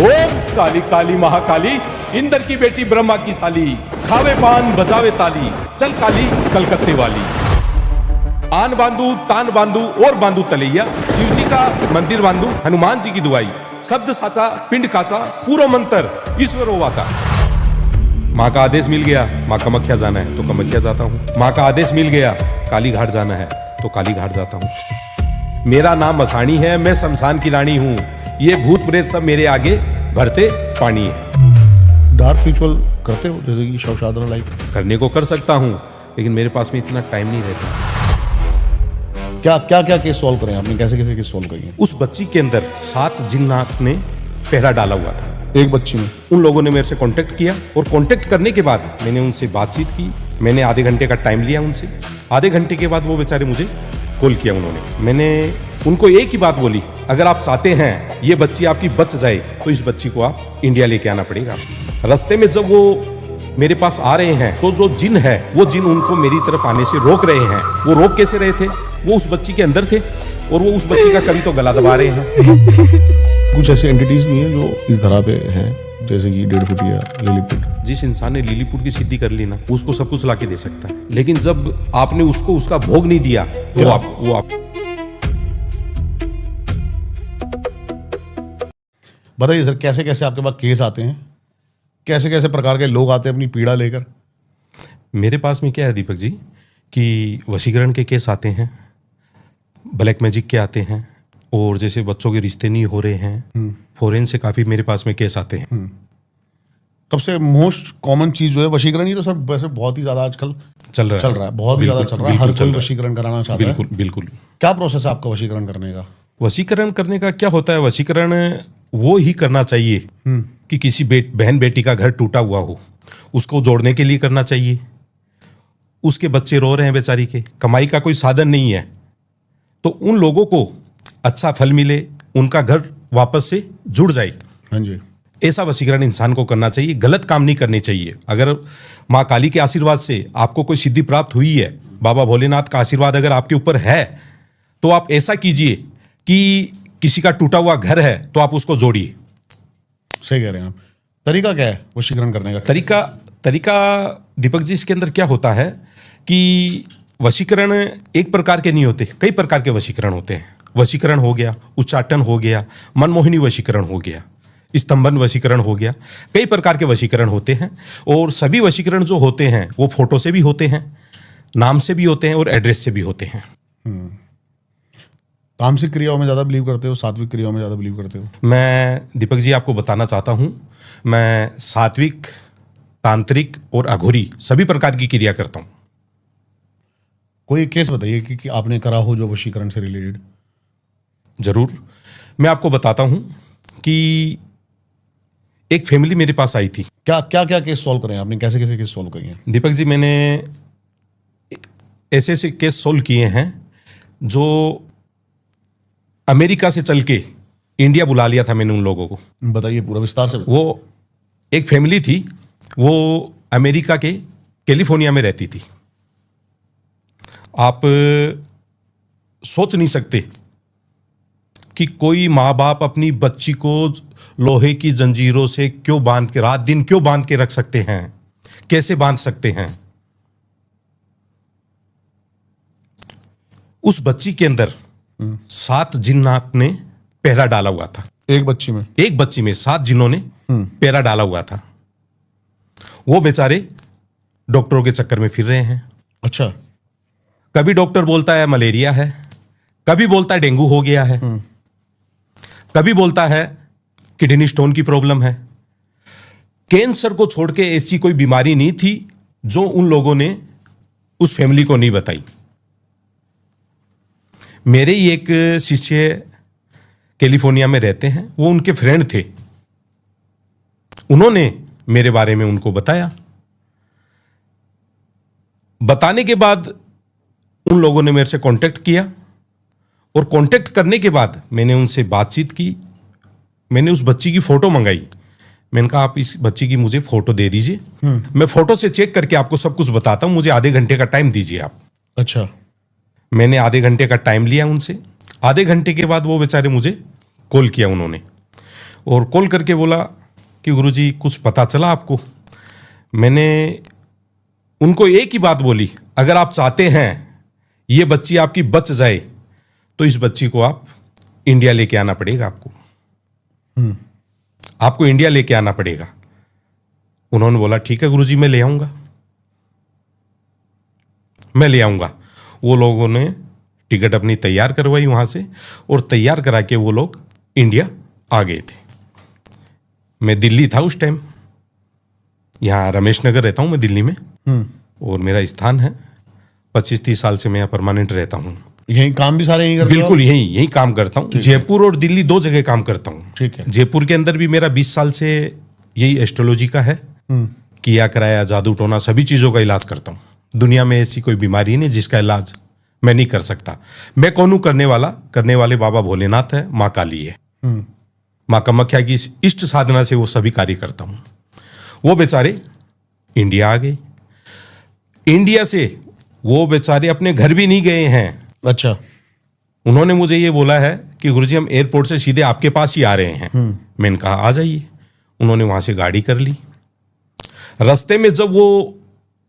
ओम काली काली महाकाली, इंद्र की बेटी ब्रह्मा की साली, खावे पान बजावे ताली, चल काली कलकत्ते वाली। आन बांधू तान बांधू और बांधू तलैया, शिव जी का मंदिर बांधू, हनुमान जी की दुआई, शब्द साचा पिंड काचा, पूरा मंत्र ईश्वरो वाचा। माँ का आदेश मिल गया, माँ कामाख्या जाना है तो कामाख्या जाता हूँ। माँ का आदेश मिल गया, काली घाट जाना है तो काली घाट जाता हूँ। मेरा नाम मसाणी है, मैं शमशान की रानी हूँ, ये भूत प्रेत सब मेरे आगे भरते पानी है। डार्क रिचुअल करते हो जैसे कि शव शादरा लाइक? करने को कर सकता हूँ, लेकिन मेरे पास में इतना टाइम नहीं रहता। क्या केस सॉल्व करें आपने? कैसे कैसे केस सॉल्व करिए? उस बच्ची के अंदर 7 जिन्नात ने पहरा डाला हुआ था। एक बच्ची में उन लोगों ने मेरे से कांटेक्ट किया और कांटेक्ट करने के बाद मैंने उनसे बातचीत की। मैंने आधे घंटे का टाइम लिया उनसे। आधे घंटे के बाद वो बेचारे मुझे कॉल किया उन्होंने। मैंने उनको एक ही बात बोली, अगर आप चाहते हैं ये बच्ची आपकी बच जाए तो इस बच्ची को आप इंडिया लेके आना पड़ेगा। रास्ते में जब वो मेरे पास आ रहे हैं तो जो जिन है वो जिन उनको मेरी तरफ आने से रोक रहे हैं। वो रोक कैसे रहे थे? वो उस बच्ची के अंदर थे और वो उस बच्ची का कभी तो गला दबा रहे हैं। कुछ ऐसे एंटिटीज भी हैं जो इस धरा पे हैं, जैसे कि 1.5 फुट या लिलीपुट। जिस इंसान ने लिलीपुट की सिद्धि कर ली ना, उसको सब कुछ लाके दे सकता है, लेकिन जब आपने उसको उसका भोग नहीं दिया तो वो आप बताइए सर, कैसे कैसे आपके पास केस आते हैं? कैसे कैसे प्रकार के लोग आते हैं अपनी पीड़ा लेकर? मेरे पास में क्या है दीपक जी कि वशीकरण के केस आते हैं, ब्लैक मैजिक के आते हैं, और जैसे बच्चों के रिश्ते नहीं हो रहे हैं, फॉरेन से काफी मेरे पास में केस आते हैं। सबसे मोस्ट कॉमन चीज जो है वशीकरण ही तो सर वैसे बहुत ही ज्यादा आजकल चल रहा है बहुत ही ज्यादा चल रहा है। हर कोई वशीकरण कराना चाहता है। बिल्कुल बिल्कुल। क्या प्रोसेस है आपका वशीकरण करने का? वशीकरण करने का क्या होता है? वशीकरण वो ही करना चाहिए कि किसी बहन बेटी का घर टूटा हुआ हो, उसको जोड़ने के लिए करना चाहिए। उसके बच्चे रो रहे हैं बेचारी के, कमाई का कोई साधन नहीं है, तो उन लोगों को अच्छा फल मिले, उनका घर वापस से जुड़ जाए। हाँ जी, ऐसा वशीकरण इंसान को करना चाहिए। गलत काम नहीं करने चाहिए। अगर माँ काली के आशीर्वाद से आपको कोई सिद्धि प्राप्त हुई है, बाबा भोलेनाथ का आशीर्वाद अगर आपके ऊपर है, तो आप ऐसा कीजिए कि किसी का टूटा हुआ घर है तो आप उसको जोड़िए। सही कह रहे हैं आप। तरीका क्या है वशीकरण करने का? तरीका दीपक जी, इसके अंदर क्या होता है कि वशीकरण एक प्रकार के नहीं होते, कई प्रकार के वशीकरण होते हैं। वशीकरण हो गया, उच्चाटन हो गया, मनमोहिनी वशीकरण हो गया, स्तंभन वशीकरण हो गया, कई प्रकार के वशीकरण होते हैं। और सभी वशीकरण जो होते हैं वो फोटो से भी होते हैं, नाम से भी होते हैं और एड्रेस से भी होते हैं। तामसिक क्रियाओं में ज्यादा बिलीव करते हो, सात्विक क्रियाओं में ज्यादा बिलीव करते हो? मैं दीपक जी आपको बताना चाहता हूं, मैं सात्विक, तांत्रिक और अघोरी सभी प्रकार की क्रिया करता हूं। कोई केस बताइए कि आपने करा हो जो वशीकरण से रिलेटेड। जरूर, मैं आपको बताता हूं कि एक फैमिली मेरे पास आई थी। क्या केस सॉल्व करें आपने? कैसे कैसे केस सॉल्व किए? दीपक जी, मैंने ऐसे ऐसे केस सॉल्व किए हैं जो अमेरिका से चल के इंडिया बुला लिया था मैंने उन लोगों को। बताइए पूरा विस्तार से। वो एक फैमिली थी, वो अमेरिका के कैलिफोर्निया में रहती थी। आप सोच नहीं सकते कि कोई माँ बाप अपनी बच्ची को लोहे की जंजीरों से क्यों बांध के, रात दिन क्यों बांध के रख सकते हैं, कैसे बांध सकते हैं। उस बच्ची के अंदर 7 जिन्नात ने पहरा डाला हुआ था। एक बच्ची में 7 जिन्नों ने पहरा डाला हुआ था। वो बेचारे डॉक्टरों के चक्कर में फिर रहे हैं। अच्छा। कभी डॉक्टर बोलता है मलेरिया है, कभी बोलता है डेंगू हो गया है, कभी बोलता है किडनी स्टोन की प्रॉब्लम है। कैंसर को छोड़ के ऐसी कोई बीमारी नहीं थी जो उन लोगों ने उस फैमिली को नहीं बताई। मेरे ही एक शिष्य कैलिफोर्निया में रहते हैं, वो उनके फ्रेंड थे, उन्होंने मेरे बारे में उनको बताया। बताने के बाद उन लोगों ने मेरे से कांटेक्ट किया और कांटेक्ट करने के बाद मैंने उनसे बातचीत की। मैंने उस बच्ची की फोटो मंगाई। मैंने कहा आप इस बच्ची की मुझे फोटो दे दीजिए, मैं फोटो से चेक करके आपको सब कुछ बताता हूं, मुझे आधे घंटे का टाइम दीजिए आप। अच्छा। मैंने आधे घंटे का टाइम लिया उनसे। आधे घंटे के बाद वो बेचारे मुझे कॉल किया उन्होंने। और कॉल करके बोला कि गुरुजी कुछ पता चला आपको? मैंने उनको एक ही बात बोली, अगर आप चाहते हैं ये बच्ची आपकी बच जाए तो इस बच्ची को आप इंडिया लेके आना पड़ेगा आपको इंडिया लेके आना पड़ेगा। उन्होंने बोला ठीक है गुरुजी, मैं ले आऊंगा। वो लोगों ने टिकट अपनी तैयार करवाई वहां से और तैयार करा के वो लोग इंडिया आ गए थे। मैं दिल्ली था उस टाइम, यहाँ रमेश नगर रहता हूँ मैं दिल्ली में, और मेरा स्थान है 25-30 साल से मैं यहाँ परमानेंट रहता हूँ। यही काम भी सारे यहीं करते हो? बिल्कुल यही काम करता हूँ। जयपुर और दिल्ली 2 जगह काम करता हूँ। ठीक है। जयपुर के अंदर भी मेरा 20 साल से यही एस्ट्रोलॉजी का है, किया कराया, जादू टोना, सभी चीजों का इलाज करता हूँ। दुनिया में ऐसी कोई बीमारी नहीं जिसका इलाज मैं नहीं कर सकता। मैं कौन हूं करने वाले बाबा भोलेनाथ है, माँ काली है, माँ कामाख्या की इष्ट साधना से वो सभी कार्य करता हूं। वो बेचारे इंडिया आ गए। इंडिया से वो बेचारे अपने घर भी नहीं गए हैं। अच्छा। उन्होंने मुझे ये बोला है कि गुरुजी हम एयरपोर्ट से सीधे आपके पास ही आ रहे हैं। मैंने कहा आ जाइए। उन्होंने वहां से गाड़ी कर ली। रास्ते में जब वो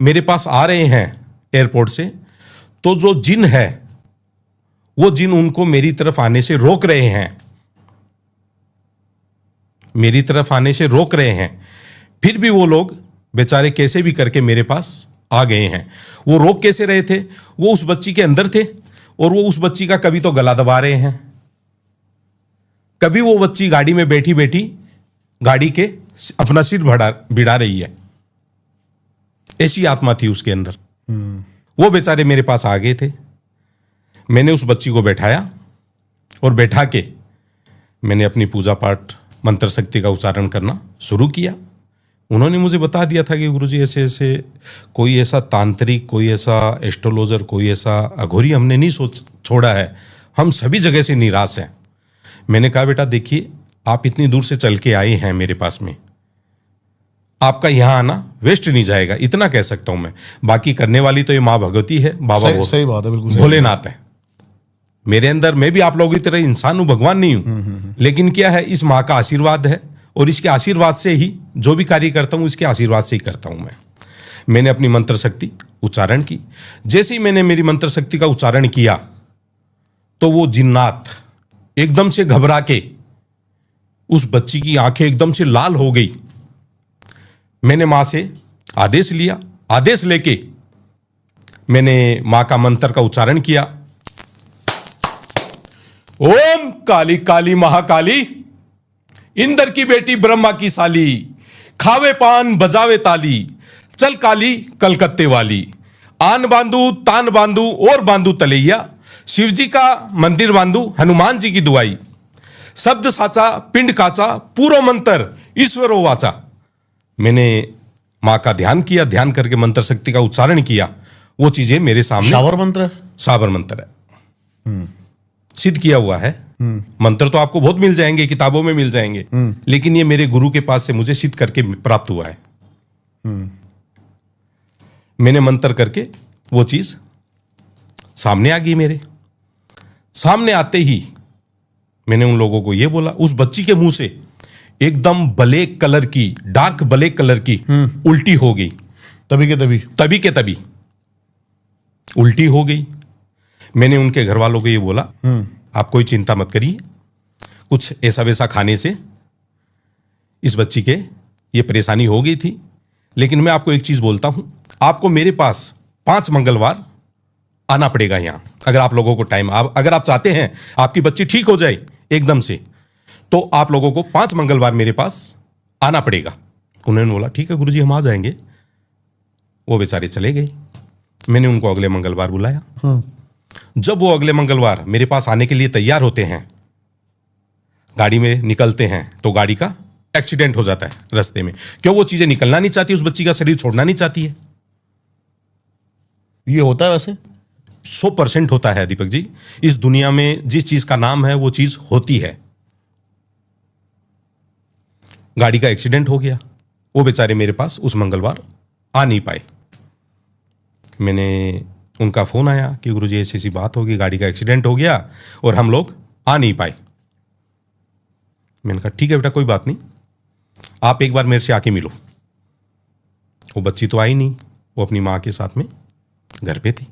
मेरे पास आ रहे हैं एयरपोर्ट से, तो जो जिन है वो जिन उनको मेरी तरफ आने से रोक रहे हैं। फिर भी वो लोग बेचारे कैसे भी करके मेरे पास आ गए हैं। वो रोक कैसे रहे थे? वो उस बच्ची के अंदर थे और वो उस बच्ची का कभी तो गला दबा रहे हैं, कभी वो बच्ची गाड़ी में बैठी बैठी गाड़ी के अपना सिर भिड़ा रही है। ऐसी आत्मा थी उसके अंदर। वो बेचारे मेरे पास आ गए थे। मैंने उस बच्ची को बैठाया और बैठा के मैंने अपनी पूजा पाठ मंत्र शक्ति का उच्चारण करना शुरू किया। उन्होंने मुझे बता दिया था कि गुरुजी ऐसे ऐसे कोई ऐसा तांत्रिक, कोई ऐसा एस्ट्रोलॉजर, कोई ऐसा अघोरी हमने नहीं छोड़ा है, हम सभी जगह से निराश हैं। मैंने कहा बेटा देखिए, आप इतनी दूर से चल के आए हैं मेरे पास में, आपका यहाँ आना वेस्ट नहीं जाएगा, इतना कह सकता हूं मैं। बाकी करने वाली तो ये माँ भगवती है, बाबा सही बात है, बिल्कुल भोलेनाथ है। मेरे अंदर मैं भी आप लोगों की तरह इंसान हूं, भगवान नहीं हूं, लेकिन क्या है, इस माँ का आशीर्वाद है और इसके आशीर्वाद से ही जो भी कार्य करता हूं, इसके आशीर्वाद से ही करता हूं मैं। मैंने अपनी मंत्र शक्ति उच्चारण की। जैसे ही मैंने मेरी मंत्र शक्ति का उच्चारण किया तो वो जिन्नात एकदम से घबरा के, उस बच्ची की आंखें एकदम से लाल हो गई। मैंने मां से आदेश लिया। आदेश लेके मैंने मां का मंत्र का उच्चारण किया। ओम काली काली महाकाली, इंद्र की बेटी ब्रह्मा की साली, खावे पान बजावे ताली, चल काली कलकत्ते वाली, आन बांधू तान बांधू और बांधू तलैया, शिवजी का मंदिर बांधू हनुमान जी की दुआई, शब्द साचा पिंड काचा, पूरो मंत्र ईश्वरो वाचा। मैंने मां का ध्यान किया, ध्यान करके मंत्र शक्ति का उच्चारण किया। वो चीजें मेरे सामने साबर मंत्र है, सिद्ध किया हुआ है। मंत्र तो आपको बहुत मिल जाएंगे, किताबों में मिल जाएंगे, लेकिन ये मेरे गुरु के पास से मुझे सिद्ध करके प्राप्त हुआ है। मैंने मंत्र करके वो चीज सामने आ गई। मेरे सामने आते ही मैंने उन लोगों को ये बोला, उस बच्ची के मुंह से एकदम ब्लैक कलर की, डार्क ब्लैक कलर की उल्टी हो गई। तभी के तभी उल्टी हो गई। मैंने उनके घर वालों को ये बोला, आप कोई चिंता मत करिए, कुछ ऐसा वैसा खाने से इस बच्ची के ये परेशानी हो गई थी। लेकिन मैं आपको एक चीज बोलता हूं, आपको मेरे पास 5 मंगलवार आना पड़ेगा यहां। अगर आप लोगों को टाइम, अगर आप चाहते हैं आपकी बच्ची ठीक हो जाए एकदम से, तो आप लोगों को 5 मंगलवार मेरे पास आना पड़ेगा। उन्होंने बोला ठीक है गुरुजी, हम आ जाएंगे। वो बेचारे चले गए। मैंने उनको अगले मंगलवार बुलाया। जब वो अगले मंगलवार मेरे पास आने के लिए तैयार होते हैं, गाड़ी में निकलते हैं, तो गाड़ी का एक्सीडेंट हो जाता है रास्ते में। क्यों? वो चीजें निकलना नहीं चाहती, उस बच्ची का शरीर छोड़ना नहीं चाहती है। ये होता है वैसे 100% होता है दीपक जी। इस दुनिया में जिस चीज का नाम है वो चीज होती है। गाड़ी का एक्सीडेंट हो गया, वो बेचारे मेरे पास उस मंगलवार आ नहीं पाए। मैंने उनका फोन आया कि गुरुजी ऐसी ऐसी बात होगी, गाड़ी का एक्सीडेंट हो गया और हम लोग आ नहीं पाए। मैंने कहा ठीक है बेटा, कोई बात नहीं, आप एक बार मेरे से आके मिलो। वो बच्ची तो आई नहीं, वो अपनी माँ के साथ में घर पे थी।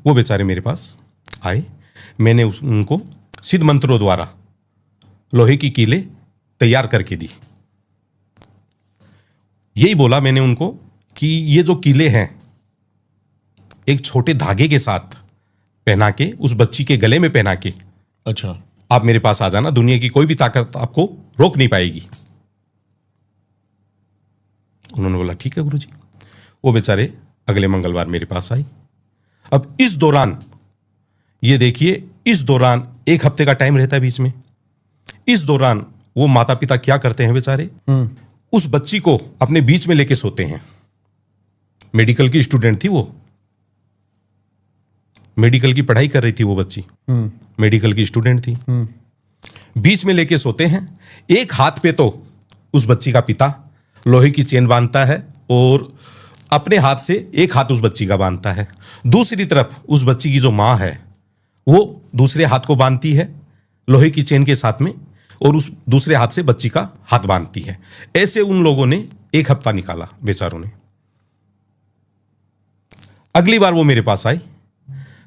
वो बेचारे मेरे पास आए, मैंने उनको सिद्ध मंत्रों द्वारा लोहे की कीलें तैयार करके दी। यही बोला मैंने उनको कि ये जो कीले हैं एक छोटे धागे के साथ पहना के उस बच्ची के गले में पहना के अच्छा, आप मेरे पास आ जाना, दुनिया की कोई भी ताकत आपको रोक नहीं पाएगी। उन्होंने बोला ठीक है गुरुजी। वो बेचारे अगले मंगलवार मेरे पास आई। अब इस दौरान ये देखिए, इस दौरान 1 हफ्ते का टाइम रहता है बीच में। इस दौरान वो माता पिता क्या करते हैं बेचारे, उस बच्ची को अपने बीच में लेके सोते हैं। मेडिकल की स्टूडेंट थी वो, मेडिकल की पढ़ाई कर रही थी वो बच्ची, मेडिकल की स्टूडेंट थी। बीच में लेके सोते हैं। एक हाथ पे तो उस बच्ची का पिता लोहे की चेन बांधता है और अपने हाथ से एक हाथ उस बच्ची का बांधता है। दूसरी तरफ उस बच्ची की जो माँ है वो दूसरे हाथ को बांधती है लोहे की चेन के साथ में, और उस दूसरे हाथ से बच्ची का हाथ बांधती है। ऐसे उन लोगों ने 1 हफ्ता निकाला बेचारों ने। अगली बार वो मेरे पास आए।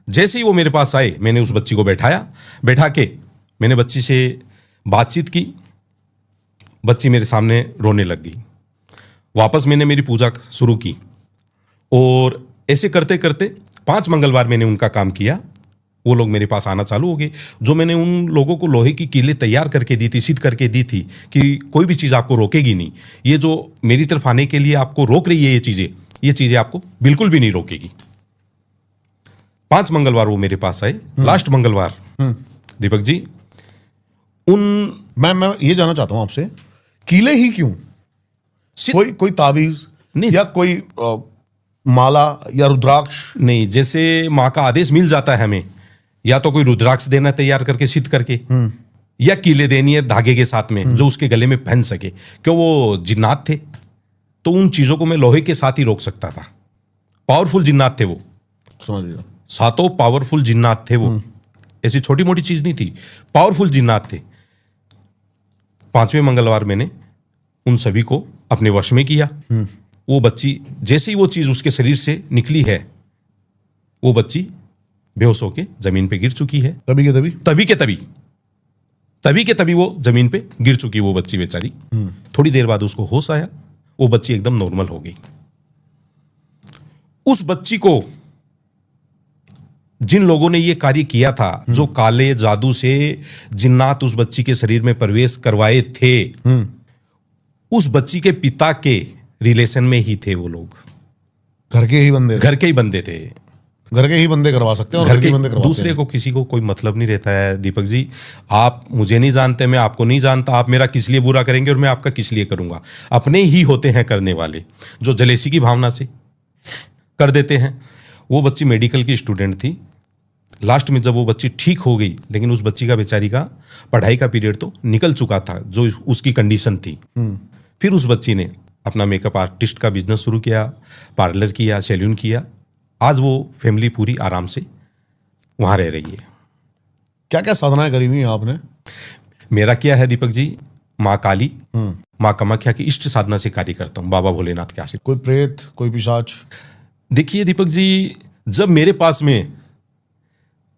जैसे ही वो मेरे पास आए, मैंने उस बच्ची को बैठा के मैंने बच्ची से बातचीत की। बच्ची मेरे सामने रोने लग गई। वापस मैंने मेरी पूजा शुरू की और ऐसे करते करते 5 मंगलवार मैंने उनका काम किया। वो लोग मेरे पास आना चालू हो गए। जो मैंने उन लोगों को लोहे की कीलें तैयार करके दी थी, सिद्ध करके दी थी कि कोई भी चीज़ आपको रोकेगी नहीं, ये जो मेरी तरफ आने के लिए आपको रोक रही है ये चीज़ें आपको बिल्कुल भी नहीं रोकेगी। 5 मंगलवार वो मेरे पास आए। लास्ट मंगलवार दीपक जी मैं ये जानना चाहता हूं आपसे, कीले ही क्यों? कोई ताबीज नहीं, या कोई माला या रुद्राक्ष? नहीं, जैसे माँ का आदेश मिल जाता है हमें, या तो कोई रुद्राक्ष देना तैयार करके सिद्ध करके, या कीले देनी है धागे के साथ में जो उसके गले में पहन सके। क्यों, वो जिन्नात थे तो उन चीजों को मैं लोहे के साथ ही रोक सकता था। पावरफुल जिन्नात थे वो, समझ गया। 7 पावरफुल जिन्नात थे वो, ऐसी छोटी मोटी चीज नहीं थी, पावरफुल जिन्नात थे। 5वें मंगलवार मैंने उन सभी को अपने वश में किया। वो बच्ची जैसे ही वो चीज उसके शरीर से निकली है, वो बच्ची बेहोश होके जमीन पे गिर चुकी है। तभी के तभी वो जमीन पे गिर चुकी वो बच्ची बेचारी। थोड़ी देर बाद उसको होश आया, वो बच्ची एकदम नॉर्मल हो गई। उस बच्ची को जिन लोगों ने ये कार्य किया था, जो काले जादू से जिन्नात उस बच्ची के शरीर में प्रवेश करवाए थे, उस बच्ची के पिता के रिलेशन में ही थे वो लोग। घर के ही बंदे थे। घर के ही बंदे करवा सकते हैं और घर के बंदे करवाते दूसरे को किसी को कोई मतलब नहीं रहता है दीपक जी। आप मुझे नहीं जानते, मैं आपको नहीं जानता, आप मेरा किस लिए बुरा करेंगे और मैं आपका किस लिए करूंगा। अपने ही होते हैं करने वाले, जो जलेसी की भावना से कर देते हैं। वो बच्ची मेडिकल की स्टूडेंट थी। लास्ट में जब वो बच्ची ठीक हो गई, लेकिन उस बच्ची का बेचारी का पढ़ाई का पीरियड तो निकल चुका था, जो उसकी कंडीशन थी। फिर उस बच्ची ने अपना मेकअप आर्टिस्ट का बिजनेस शुरू किया, पार्लर किया, सैलून किया। आज वो फैमिली पूरी आराम से वहां रह रही है। क्या क्या साधनाएं करी हुई हैं आपने? मेरा क्या है दीपक जी, माँ काली, माँ कामाख्या की इष्ट साधना से कार्य करता हूँ, बाबा भोलेनाथ के आशीर्वाद। कोई प्रेत, कोई पिशाच? देखिए दीपक जी, जब मेरे पास में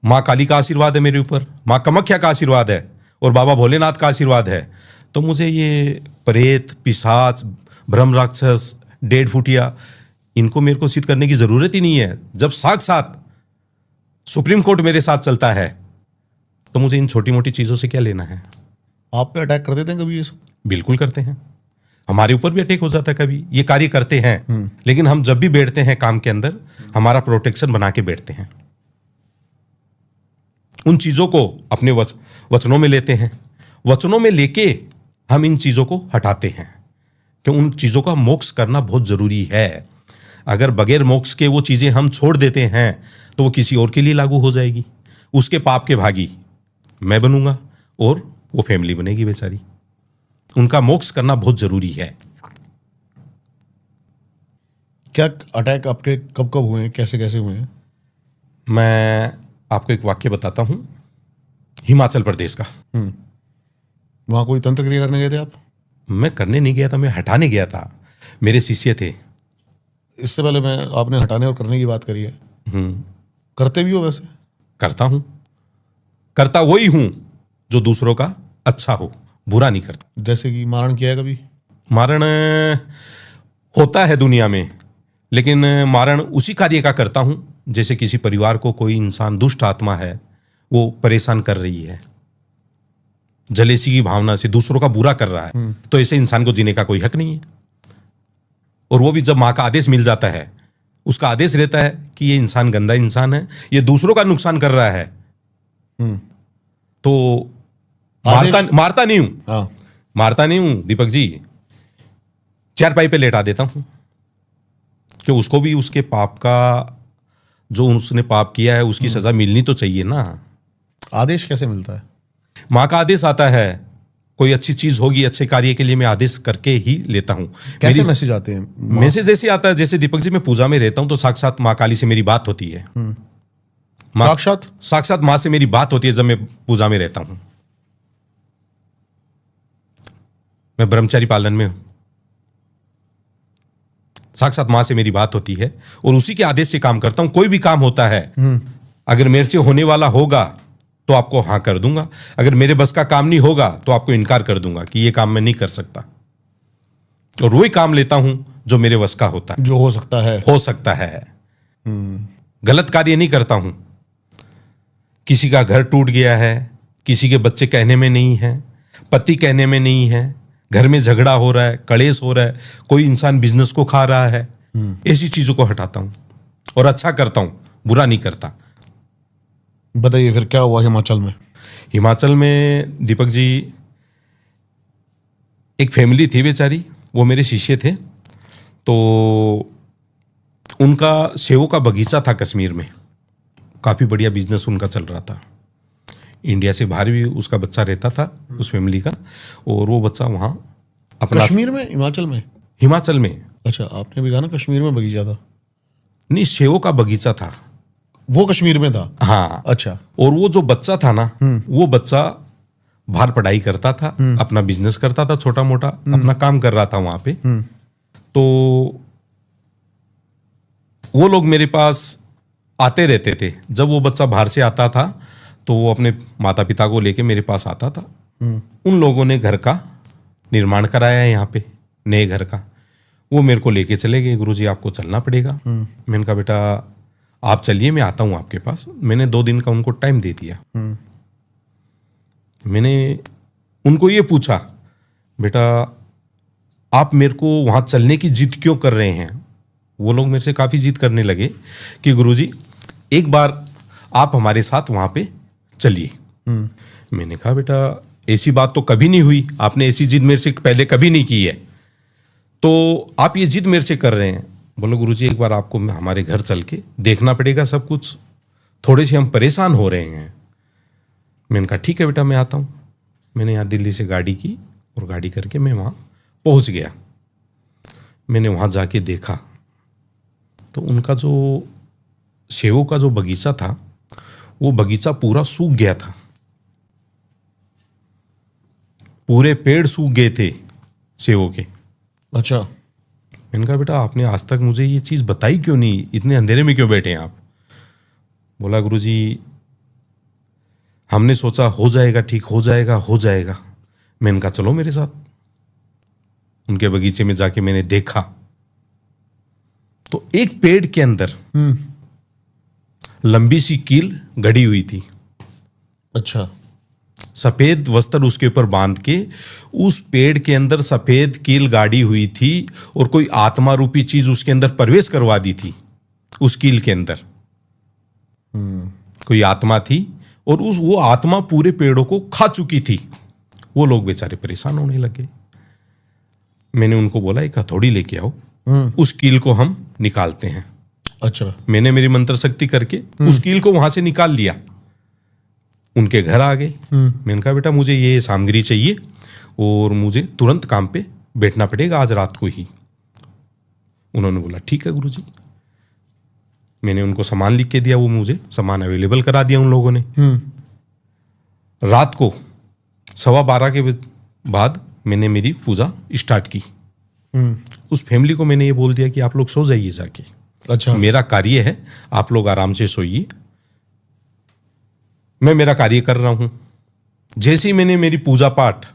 माँ काली का आशीर्वाद है मेरे ऊपर, माँ कामाख्या का आशीर्वाद है और बाबा भोलेनाथ का आशीर्वाद है, तो मुझे ये प्रेत, पिशाच, ब्रह्म राक्षस, डेढ़ फुटिया, इनको मेरे को सिद्ध करने की जरूरत ही नहीं है। जब साक्षात सुप्रीम कोर्ट मेरे साथ चलता है, तो मुझे इन छोटी मोटी चीजों से क्या लेना है। आप पे अटैक कर देते हैं कभी ये सब? बिल्कुल करते हैं, हमारे ऊपर भी अटैक हो जाता है कभी। ये कार्य करते हैं, लेकिन हम जब भी बैठते हैं काम के अंदर, हमारा प्रोटेक्शन बना के बैठते हैं। उन चीजों को अपने वचनों में लेते हैं, वचनों में लेके हम इन चीजों को हटाते हैं, क्यों उन चीजों का मोक्ष करना बहुत जरूरी है। अगर बगैर मोक्ष के वो चीजें हम छोड़ देते हैं, तो वो किसी और के लिए लागू हो जाएगी। उसके पाप के भागी मैं बनूंगा और वो फैमिली बनेगी बेचारी। उनका मोक्ष करना बहुत जरूरी है। क्या अटैक आपके कब कब हुए हैं, कैसे कैसे हुए हैं? मैं आपको एक वाक्य बताता हूं, हिमाचल प्रदेश का। वहाँ कोई तंत्र क्रिया करने गए थे आप? मैं करने नहीं गया था, मैं हटाने गया था। मेरे शिष्य थे। इससे पहले मैं आपने हटाने और करने की बात करी है, करते भी हो वैसे? करता हूं, करता वही हूं जो दूसरों का अच्छा हो, बुरा नहीं करता। जैसे कि मारण किया है कभी? मारण होता है दुनिया में, लेकिन मारण उसी कार्य का करता हूं जैसे किसी परिवार को कोई इंसान, दुष्ट आत्मा है, वो परेशान कर रही है, जलेसी की भावना से दूसरों का बुरा कर रहा है, तो ऐसे इंसान को जीने का कोई हक नहीं है। और वो भी जब माँ का आदेश मिल जाता है, उसका आदेश रहता है कि ये इंसान गंदा इंसान है, ये दूसरों का नुकसान कर रहा है, तो मारता नहीं हूं। हाँ। मारता नहीं हूं दीपक जी, चारपाई पे लेटा देता हूं कि उसको भी उसके पाप का, जो उसने पाप किया है उसकी सजा मिलनी तो चाहिए ना। आदेश कैसे मिलता है? माँ का आदेश आता है, कोई अच्छी चीज होगी, अच्छे कार्य के लिए मैं आदेश करके ही लेता हूं। कैसे मैसेज आते हैं? मैसेज ऐसे आता है, जैसे दीपक जी मैं पूजा में रहता हूं तो साक्षात माँ काली से मेरी बात होती है। साक्षात माँ से मेरी बात होती है जब मैं पूजा में रहता हूं। मैं ब्रह्मचारी पालन में हूं, साक्षात माँ से मेरी बात होती है और उसी के आदेश से काम करता हूं। कोई भी काम होता है, अगर मेरे से होने वाला होगा तो आपको हाँ कर दूंगा, अगर मेरे बस का काम नहीं होगा तो आपको इनकार कर दूंगा कि ये काम मैं नहीं कर सकता। और वही काम लेता हूं जो मेरे बस का होता है, जो हो सकता है। गलत कार्य नहीं करता हूं। किसी का घर टूट गया है, किसी के बच्चे कहने में नहीं है, पति कहने में नहीं है, घर में झगड़ा हो रहा है, कलेश हो रहा है, कोई इंसान बिजनेस को खा रहा है, ऐसी चीजों को हटाता हूं और अच्छा करता हूं, बुरा नहीं करता। बताइए फिर क्या हुआ हिमाचल में? हिमाचल में दीपक जी, एक फैमिली थी बेचारी, वो मेरे शिष्य थे, तो उनका सेवों का बगीचा था कश्मीर में, काफी बढ़िया बिजनेस उनका चल रहा था। इंडिया से बाहर भी उसका बच्चा रहता था उस फैमिली का, और वो बच्चा वहां अपना। कश्मीर में? हिमाचल में? अच्छा, आपने भी कहा ना कश्मीर में बगीचा था। नहीं, सेवों का बगीचा था, वो कश्मीर में था। हाँ। अच्छा। और वो जो बच्चा था ना, वो बच्चा बाहर पढ़ाई करता था, अपना बिजनेस करता था, छोटा मोटा अपना काम कर रहा था वहां पे। तो वो लोग मेरे पास आते रहते थे। जब वो बच्चा बाहर से आता था तो वो अपने माता पिता को लेके मेरे पास आता था। उन लोगों ने घर का निर्माण कराया है यहाँ पे, नए घर का। वो मेरे को लेके चले गए, गुरुजी आपको चलना पड़ेगा। मैंने कहा बेटा आप चलिए, मैं आता हूँ आपके पास। मैंने 2 दिन का उनको टाइम दे दिया। मैंने उनको ये पूछा, बेटा आप मेरे को वहां चलने की जिद क्यों कर रहे हैं? वो लोग मेरे से काफी जिद करने लगे कि गुरुजी एक बार आप हमारे साथ वहां पे चलिए। मैंने कहा बेटा ऐसी बात तो कभी नहीं हुई, आपने ऐसी जिद मेरे से पहले कभी नहीं की है, तो आप ये जिद मेरे से कर रहे हैं। बोलो गुरुजी एक बार आपको हमारे घर चल के देखना पड़ेगा सब कुछ, थोड़े से हम परेशान हो रहे हैं। मैंने कहा ठीक है बेटा मैं आता हूँ। मैंने यहाँ दिल्ली से गाड़ी की और गाड़ी करके मैं वहाँ पहुँच गया। मैंने वहाँ जाके देखा तो उनका जो सेवों का जो बगीचा था, वो बगीचा पूरा सूख गया था, पूरे पेड़ सूख गए थे सेवों के। अच्छा। मैंने कहा बेटा आपने आज तक मुझे ये चीज़ बताई क्यों नहीं, इतने अंधेरे में क्यों बैठे हैं आप? बोला गुरुजी हमने सोचा हो जाएगा, ठीक हो जाएगा, हो जाएगा। मैंने कहा चलो मेरे साथ। उनके बगीचे में जाके मैंने देखा तो एक पेड़ के अंदर लंबी सी कील गड़ी हुई थी। अच्छा। सफेद वस्त्र उसके ऊपर बांध के उस पेड़ के अंदर सफेद कील गाड़ी हुई थी और कोई आत्मा रूपी चीज उसके अंदर प्रवेश करवा दी थी। उस कील के अंदर कोई आत्मा थी और वो आत्मा पूरे पेड़ों को खा चुकी थी। वो लोग बेचारे परेशान होने लगे। मैंने उनको बोला एक हथौड़ी लेके आओ, उस कील को हम निकालते हैं। अच्छा। मैंने मेरी मंत्र शक्ति करके उस कील को वहां से निकाल लिया। उनके घर आ गए। मैंने कहा बेटा मुझे ये सामग्री चाहिए और मुझे तुरंत काम पे बैठना पड़ेगा आज रात को ही। उन्होंने बोला ठीक है गुरुजी। मैंने उनको सामान लिख के दिया, वो मुझे सामान अवेलेबल करा दिया उन लोगों ने। रात को 12:15 बाद मैंने मेरी पूजा स्टार्ट की। उस फैमिली को मैंने ये बोल दिया कि आप लोग सो जाइए जाके, अच्छा, मेरा कार्य है, आप लोग आराम से सोइए, मैं मेरा कार्य कर रहा हूं। जैसे ही मैंने मेरी पूजा पाठ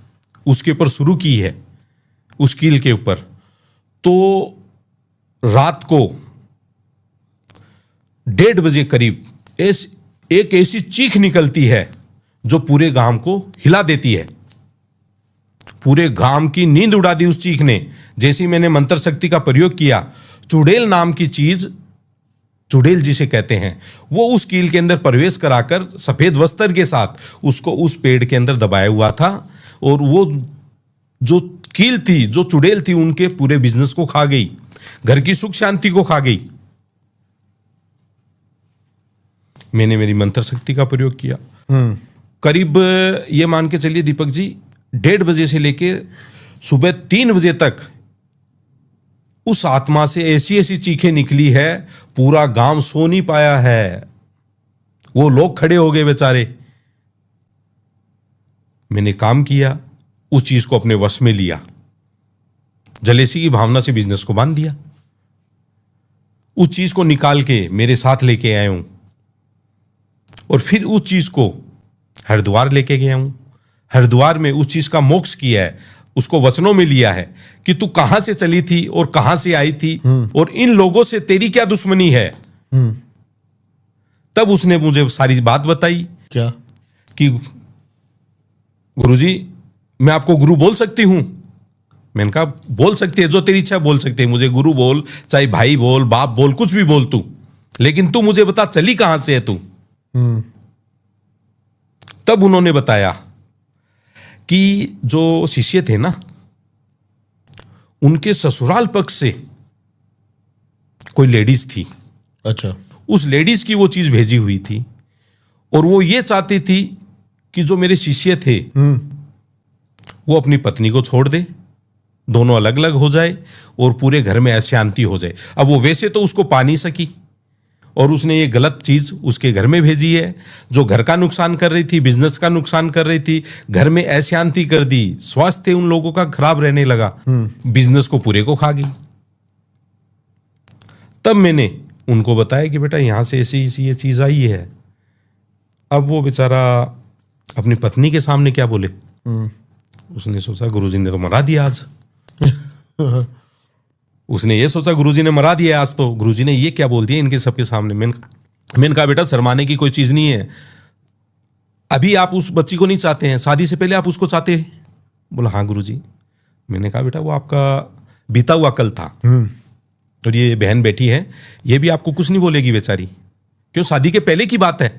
उसके ऊपर शुरू की है, उस कील के ऊपर, तो रात को 1:30 बजे करीब एक ऐसी चीख निकलती है जो पूरे गांव को हिला देती है। पूरे गांव की नींद उड़ा दी उस चीख ने। जैसे ही मैंने मंत्र शक्ति का प्रयोग किया, चुड़ैल नाम की चीज, चुड़ैल जिसे कहते हैं, वो उस कील के अंदर प्रवेश कराकर सफेद वस्त्र के साथ उसको उस पेड़ के अंदर दबाया हुआ था। और वो जो कील थी, जो चुड़ैल थी, उनके पूरे बिजनेस को खा गई, घर की सुख शांति को खा गई। मैंने मेरी मंत्र शक्ति का प्रयोग किया। करीब ये मान के चलिए दीपक जी, 1:30 बजे से लेके सुबह 3 बजे तक उस आत्मा से ऐसी ऐसी चीखें निकली है, पूरा गांव सो नहीं पाया है। वो लोग खड़े हो गए बेचारे। मैंने काम किया, उस चीज को अपने वश में लिया, जलेसी की भावना से बिजनेस को बांध दिया। उस चीज को निकाल के मेरे साथ लेके आया हूं, और फिर उस चीज को हरिद्वार लेके गया हूं। हरिद्वार में उस चीज का मोक्ष किया है, उसको वचनों में लिया है कि तू कहां से चली थी और कहां से आई थी, और इन लोगों से तेरी क्या दुश्मनी है। तब उसने मुझे सारी बात बताई। क्या? कि गुरुजी, मैं आपको गुरु बोल सकती हूं? मैंने कहा बोल सकती है, जो तेरी इच्छा बोल सकती है, मुझे गुरु बोल, चाहे भाई बोल, बाप बोल, कुछ भी बोल तू, लेकिन तू मुझे बता चली कहां से है तू। तब उन्होंने बताया कि जो शिष्य थे ना, उनके ससुराल पक्ष से कोई लेडीज थी। अच्छा, उस लेडीज की वो चीज भेजी हुई थी, और वो ये चाहती थी कि जो मेरे शिष्य थे वो अपनी पत्नी को छोड़ दे, दोनों अलग अलग हो जाए और पूरे घर में अशांति हो जाए। अब वो वैसे तो उसको पा नहीं सकी, और उसने ये गलत चीज उसके घर में भेजी है, जो घर का नुकसान कर रही थी, बिजनेस का नुकसान कर रही थी, घर में अशांति कर दी, स्वास्थ्य उन लोगों का खराब रहने लगा, बिजनेस को पूरे को खा गई। तब मैंने उनको बताया कि बेटा यहां से ऐसी ऐसी ये चीज आई है। अब वो बेचारा अपनी पत्नी के सामने क्या बोले। उसने सोचा गुरुजी ने तो मरा दिया आज। उसने ये सोचा गुरुजी ने मरा दिया आज, तो गुरुजी ने ये क्या बोल दिया इनके सबके सामने। मैंने कहा बेटा शर्माने की कोई चीज नहीं है, अभी आप उस बच्ची को नहीं चाहते हैं, शादी से पहले आप उसको चाहते हैं? बोला हाँ गुरुजी। मैंने कहा बेटा वो आपका बीता हुआ कल था, और ये बहन बैठी है, ये भी आपको कुछ नहीं बोलेगी बेचारी, क्यों शादी के पहले की बात है,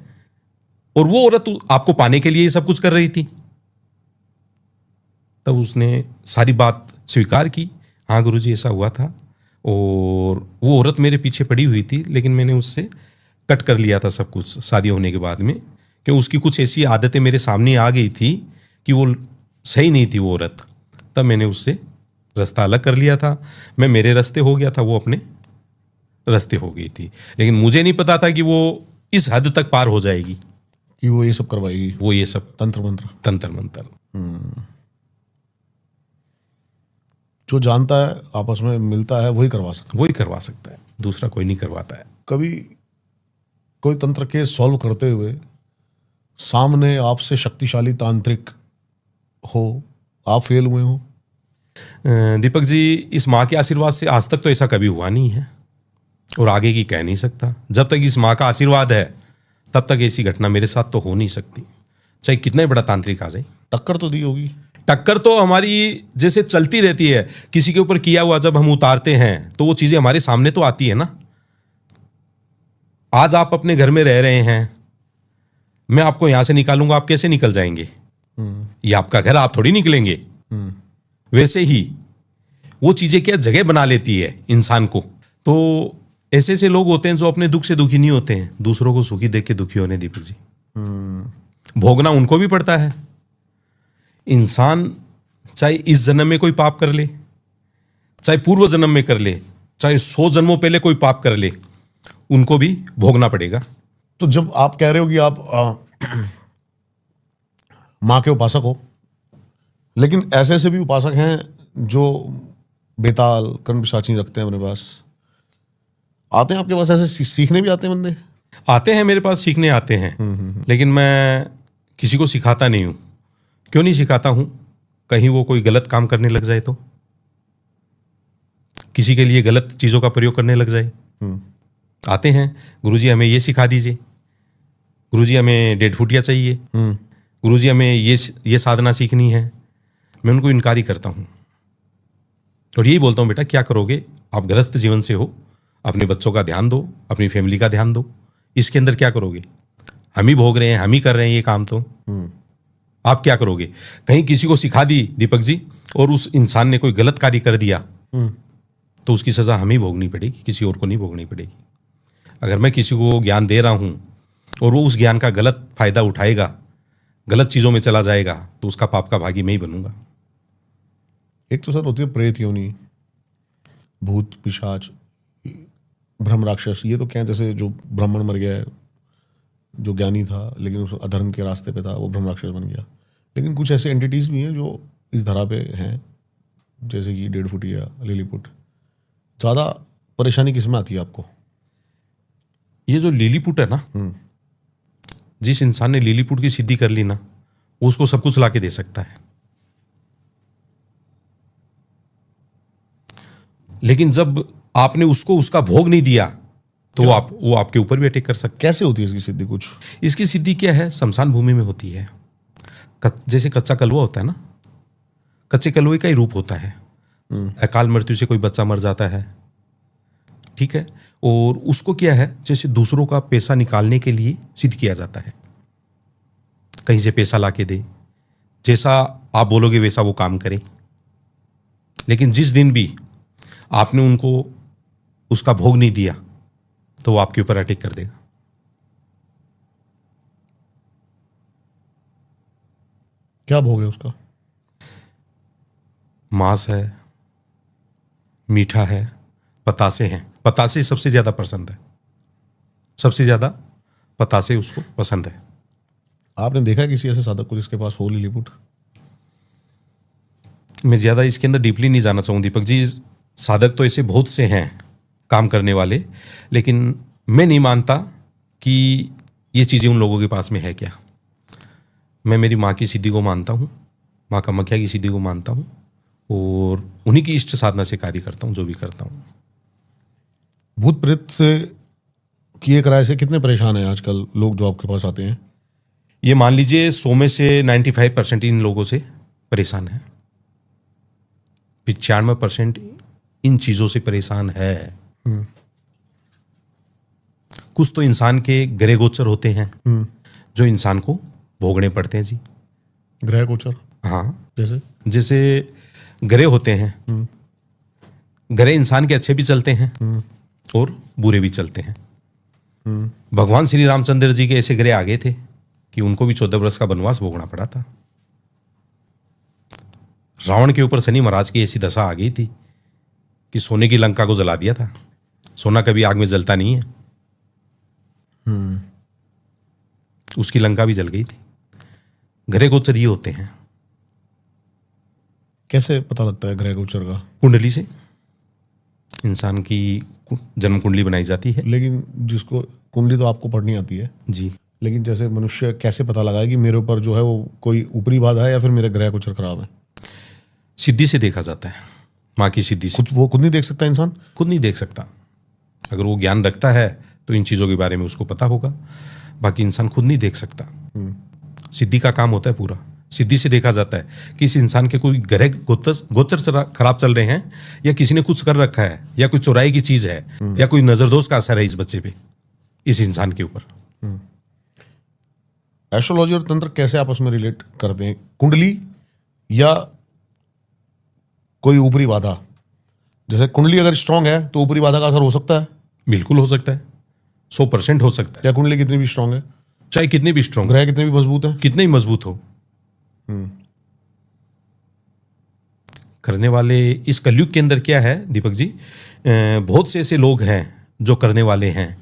और वो औरत आपको पाने के लिए ये सब कुछ कर रही थी। तब उसने सारी बात स्वीकार की, हाँ गुरुजी ऐसा हुआ था, और वो औरत मेरे पीछे पड़ी हुई थी, लेकिन मैंने उससे कट कर लिया था सब कुछ शादी होने के बाद में, क्यों उसकी कुछ ऐसी आदतें मेरे सामने आ गई थी कि वो सही नहीं थी वो औरत। तब मैंने उससे रास्ता अलग कर लिया था, मैं मेरे रास्ते हो गया था, वो अपने रास्ते हो गई थी। लेकिन मुझे नहीं पता था कि वो इस हद तक पार हो जाएगी कि वो ये सब करवाएगी, वो ये सब तंत्र मंत्र। मंत्र। जो जानता है आपस में मिलता है वही करवा सकता है, दूसरा कोई नहीं करवाता है। कभी कोई तंत्र के सॉल्व करते हुए सामने आपसे शक्तिशाली तांत्रिक हो, आप फेल हुए हो? दीपक जी, इस माँ के आशीर्वाद से आज तक तो ऐसा कभी हुआ नहीं है, और आगे की कह नहीं सकता। जब तक इस माँ का आशीर्वाद है तब तक ऐसी घटना मेरे साथ तो हो नहीं सकती, चाहे कितना ही बड़ा तांत्रिक आ जाए। टक्कर तो दी होगी? टक्कर तो हमारी जैसे चलती रहती है, किसी के ऊपर किया हुआ जब हम उतारते हैं तो वो चीजें हमारे सामने तो आती है ना। आज आप अपने घर में रह रहे हैं, मैं आपको यहां से निकालूंगा, आप कैसे निकल जाएंगे? ये आपका घर, आप थोड़ी निकलेंगे। वैसे ही वो चीजें क्या जगह बना लेती है इंसान को। तो ऐसे ऐसे लोग होते हैं जो अपने दुख से दुखी नहीं होते हैं, दूसरों को सुखी देख के दुखी होने। दीपक जी, भोगना उनको भी पड़ता है। इंसान चाहे इस जन्म में कोई पाप कर ले, चाहे पूर्व जन्म में कर ले, चाहे 100 जन्मों पहले कोई पाप कर ले, उनको भी भोगना पड़ेगा। तो जब आप कह रहे हो कि आप माँ के उपासक हो, लेकिन ऐसे ऐसे भी उपासक हैं जो बेताल कर्ण पिशाचिनी रखते हैं अपने पास। आते हैं आपके पास ऐसे सीखने भी आते हैं बंदे? आते हैं मेरे पास, सीखने आते हैं, लेकिन मैं किसी को सिखाता नहीं हूँ। क्यों नहीं सिखाता हूँ? कहीं वो कोई गलत काम करने लग जाए तो, किसी के लिए गलत चीज़ों का प्रयोग करने लग जाए। आते हैं, गुरुजी हमें ये सिखा दीजिए, गुरुजी हमें 1.5 फुटिया चाहिए, गुरुजी हमें ये साधना सीखनी है। मैं उनको इनकारी करता हूँ और यही बोलता हूँ, बेटा क्या करोगे, आप गृहस्थ जीवन से हो, अपने बच्चों का ध्यान दो, अपनी फैमिली का ध्यान दो, इसके अंदर क्या करोगे? हम ही भोग रहे हैं, हम ही कर रहे हैं ये काम, तो आप क्या करोगे? कहीं किसी को सिखा दी दीपक जी और उस इंसान ने कोई गलत कार्य कर दिया तो उसकी सजा हमें ही भोगनी पड़ेगी, किसी और को नहीं भोगनी पड़ेगी। अगर मैं किसी को ज्ञान दे रहा हूं और वो उस ज्ञान का गलत फायदा उठाएगा, गलत चीजों में चला जाएगा, तो उसका पाप का भागी मैं ही बनूंगा। एक तो सर होती है प्रेत योनि, भूत पिशाच, ब्रह्म राक्षस। ये तो क्या है, जैसे जो ब्राह्मण मर गया है, जो ज्ञानी था लेकिन उस अधर्म के रास्ते पे था, वो ब्रह्म राक्षस बन गया। लेकिन कुछ ऐसे एंटिटीज भी हैं जो इस धरा पे हैं, जैसे कि 1.5 फुटिया, लिलीपुट। ज़्यादा परेशानी किस में आती है आपको? ये जो लिलीपुट है ना, जिस इंसान ने लिलीपुट की सिद्धि कर ली ना, वो उसको सब कुछ ला के दे सकता है। लेकिन जब आपने उसको उसका भोग नहीं दिया तो वो आपके ऊपर भी अटैक कर सकता है। कैसे होती है इसकी सिद्धि? कुछ इसकी सिद्धि क्या है, शमशान भूमि में होती है। जैसे कच्चा कलवा होता है ना, कच्चे कलवे का ही रूप होता है। अकाल मृत्यु से कोई बच्चा मर जाता है, ठीक है, और उसको क्या है, जैसे दूसरों का पैसा निकालने के लिए सिद्ध किया जाता है। कहीं से पैसा लाके दे, जैसा आप बोलोगे वैसा वो काम करे। लेकिन जिस दिन भी आपने उनको उसका भोग नहीं दिया तो वो आपके ऊपर अटैक कर देगा। क्या भोग है उसका? मांस है, मीठा है, पतासे हैं। पतासे सबसे ज्यादा पसंद है, सबसे ज्यादा पतासे उसको पसंद है। आपने देखा है किसी ऐसे साधक को जिसके पास हो लिलीपुट? मैं ज्यादा इसके अंदर डीपली नहीं जाना चाहूँ दीपक जी। साधक तो ऐसे बहुत से हैं काम करने वाले, लेकिन मैं नहीं मानता कि ये चीजें उन लोगों के पास में है क्या। मैं मेरी माँ की सिद्धि को मानता हूँ, माँ कामाख्या की सिद्धि को मानता हूँ, और उन्हीं की इष्ट साधना से कार्य करता हूँ, जो भी करता हूँ। भूत प्रेत से किए कराए से कितने परेशान हैं आजकल लोग जो आपके पास आते हैं? ये मान लीजिए 100 में से 95% इन लोगों से परेशान है, 95% इन चीजों से परेशान है। कुछ तो इंसान के ग्रह गोचर होते हैं जो इंसान को भोगने पड़ते हैं जी। ग्रह गोचर? हाँ, जैसे ग्रह होते हैं, ग्रह इंसान के अच्छे भी चलते हैं और बुरे भी चलते हैं। भगवान श्री रामचंद्र जी के ऐसे ग्रह आ गए थे कि उनको भी 14 वर्ष का वनवास भोगना पड़ा था। रावण के ऊपर शनि महाराज की ऐसी दशा आ गई थी कि सोने की लंका को जला दिया था। सोना कभी आग में जलता नहीं है, उसकी लंका भी जल गई थी। ग्रह गोचर ये होते हैं। कैसे पता लगता है ग्रह गोचर का? कुंडली से इंसान की जन्म कुंडली बनाई जाती है। लेकिन जिसको कुंडली तो आपको पढ़नी आती है जी, लेकिन जैसे मनुष्य कैसे पता लगाए कि मेरे ऊपर जो है वो कोई ऊपरी बाधा है या फिर मेरे ग्रह गोचर खराब है? सिद्धि से देखा जाता है, माँ की सिद्धि से। वो खुद नहीं देख सकता इंसान? खुद नहीं देख सकता। अगर वो ज्ञान रखता है तो इन चीजों के बारे में उसको पता होगा, बाकी इंसान खुद नहीं देख सकता। सिद्धि का काम होता है पूरा। सिद्धि से देखा जाता है कि इस इंसान के कोई ग्रह गोचर खराब चल रहे हैं, या किसी ने कुछ कर रखा है, या कोई चुराई की चीज है, या कोई नजरदोष का असर है इस बच्चे पे, इस इंसान के ऊपर। एस्ट्रोलॉजी और तंत्र कैसे आपस में रिलेट करते हैं? कुंडली या कोई ऊपरी बाधा? जैसे कुंडली अगर स्ट्रांग है तो ऊपरी बाधा का असर हो सकता है? बिल्कुल हो सकता है, 100% हो सकता है। या कुंडली कितनी भी स्ट्रांग है, चाहे कितनी भी स्ट्रांग, ग्रह कितने भी मजबूत है, कितने ही मजबूत हो, करने वाले इस कलयुग के अंदर क्या है दीपक जी, बहुत से ऐसे लोग हैं जो करने वाले हैं,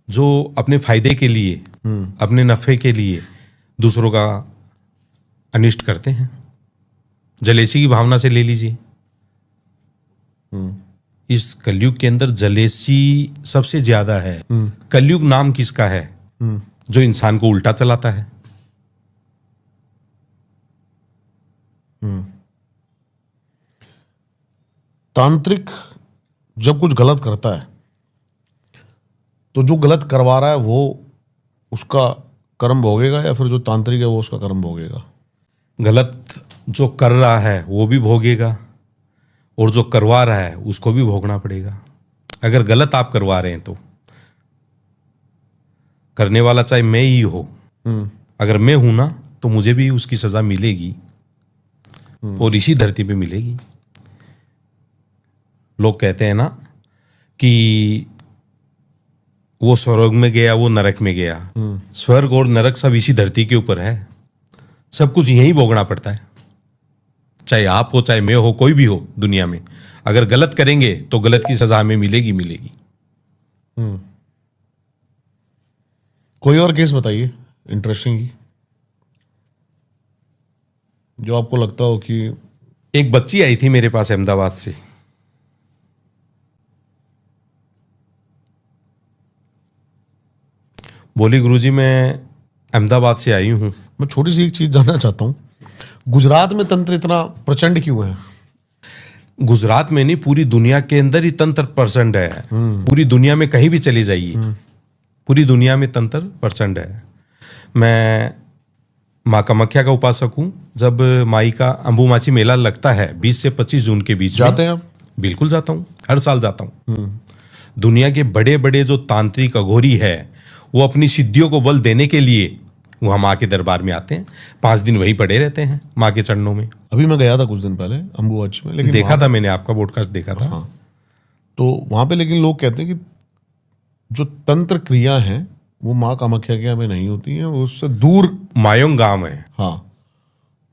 जो अपने फायदे के लिए, अपने नफे के लिए दूसरों का अनिष्ट करते हैं। जलेसी की भावना से ले लीजिए। इस कलयुग के अंदर जलेसी सबसे ज्यादा है। कलयुग नाम किसका है? जो इंसान को उल्टा चलाता है। तांत्रिक जब कुछ गलत करता है तो जो गलत करवा रहा है वो उसका कर्म भोगेगा या फिर जो तांत्रिक है वो उसका कर्म भोगेगा? गलत जो कर रहा है वो भी भोगेगा और जो करवा रहा है उसको भी भोगना पड़ेगा। अगर गलत आप करवा रहे हैं तो करने वाला चाहे मैं ही हो, अगर मैं हूं ना तो मुझे भी उसकी सजा मिलेगी और इसी धरती पे मिलेगी। लोग कहते हैं ना कि वो स्वर्ग में गया, वो नरक में गया। स्वर्ग और नरक सब इसी धरती के ऊपर है। सब कुछ यहीं भोगना पड़ता है, चाहे आप हो चाहे मैं हो, कोई भी हो दुनिया में। अगर गलत करेंगे तो गलत की सजा हमें मिलेगी मिलेगी। कोई और केस बताइए इंटरेस्टिंग की, जो आपको लगता हो कि एक बच्ची आई थी मेरे पास अहमदाबाद से। बोली गुरुजी मैं अहमदाबाद से आई हूं। मैं छोटी सी एक चीज जानना चाहता हूं, गुजरात में तंत्र इतना प्रचंड क्यों है? गुजरात में नहीं, पूरी दुनिया के अंदर ही तंत्र प्रचंड है। पूरी दुनिया में कहीं भी चले जाइए, पूरी दुनिया में तंत्र प्रचंड है। मैं माँ कामाख्या का उपासक हूँ। जब माई का अंबुमाची मेला लगता है 20 से 25 जून के बीच में, जाते हैं आप? बिल्कुल जाता हूँ, हर साल जाता हूँ। दुनिया के बड़े बड़े जो तांत्रिक अघोरी है वो अपनी सिद्धियों को बल देने के लिए वहाँ माँ के दरबार में आते हैं। 5 दिन वहीं पड़े रहते हैं माँ के चरणों में। अभी मैं गया था कुछ दिन पहले अंबुबाची में, लेकिन देखा था मैंने, आपका पॉडकास्ट देखा था। हाँ, तो वहां पे लेकिन लोग कहते हैं कि जो तंत्र क्रिया है वो माँ कामाख्या के यहाँ में नहीं होती है, उससे दूर मायोंग गांव है। हाँ,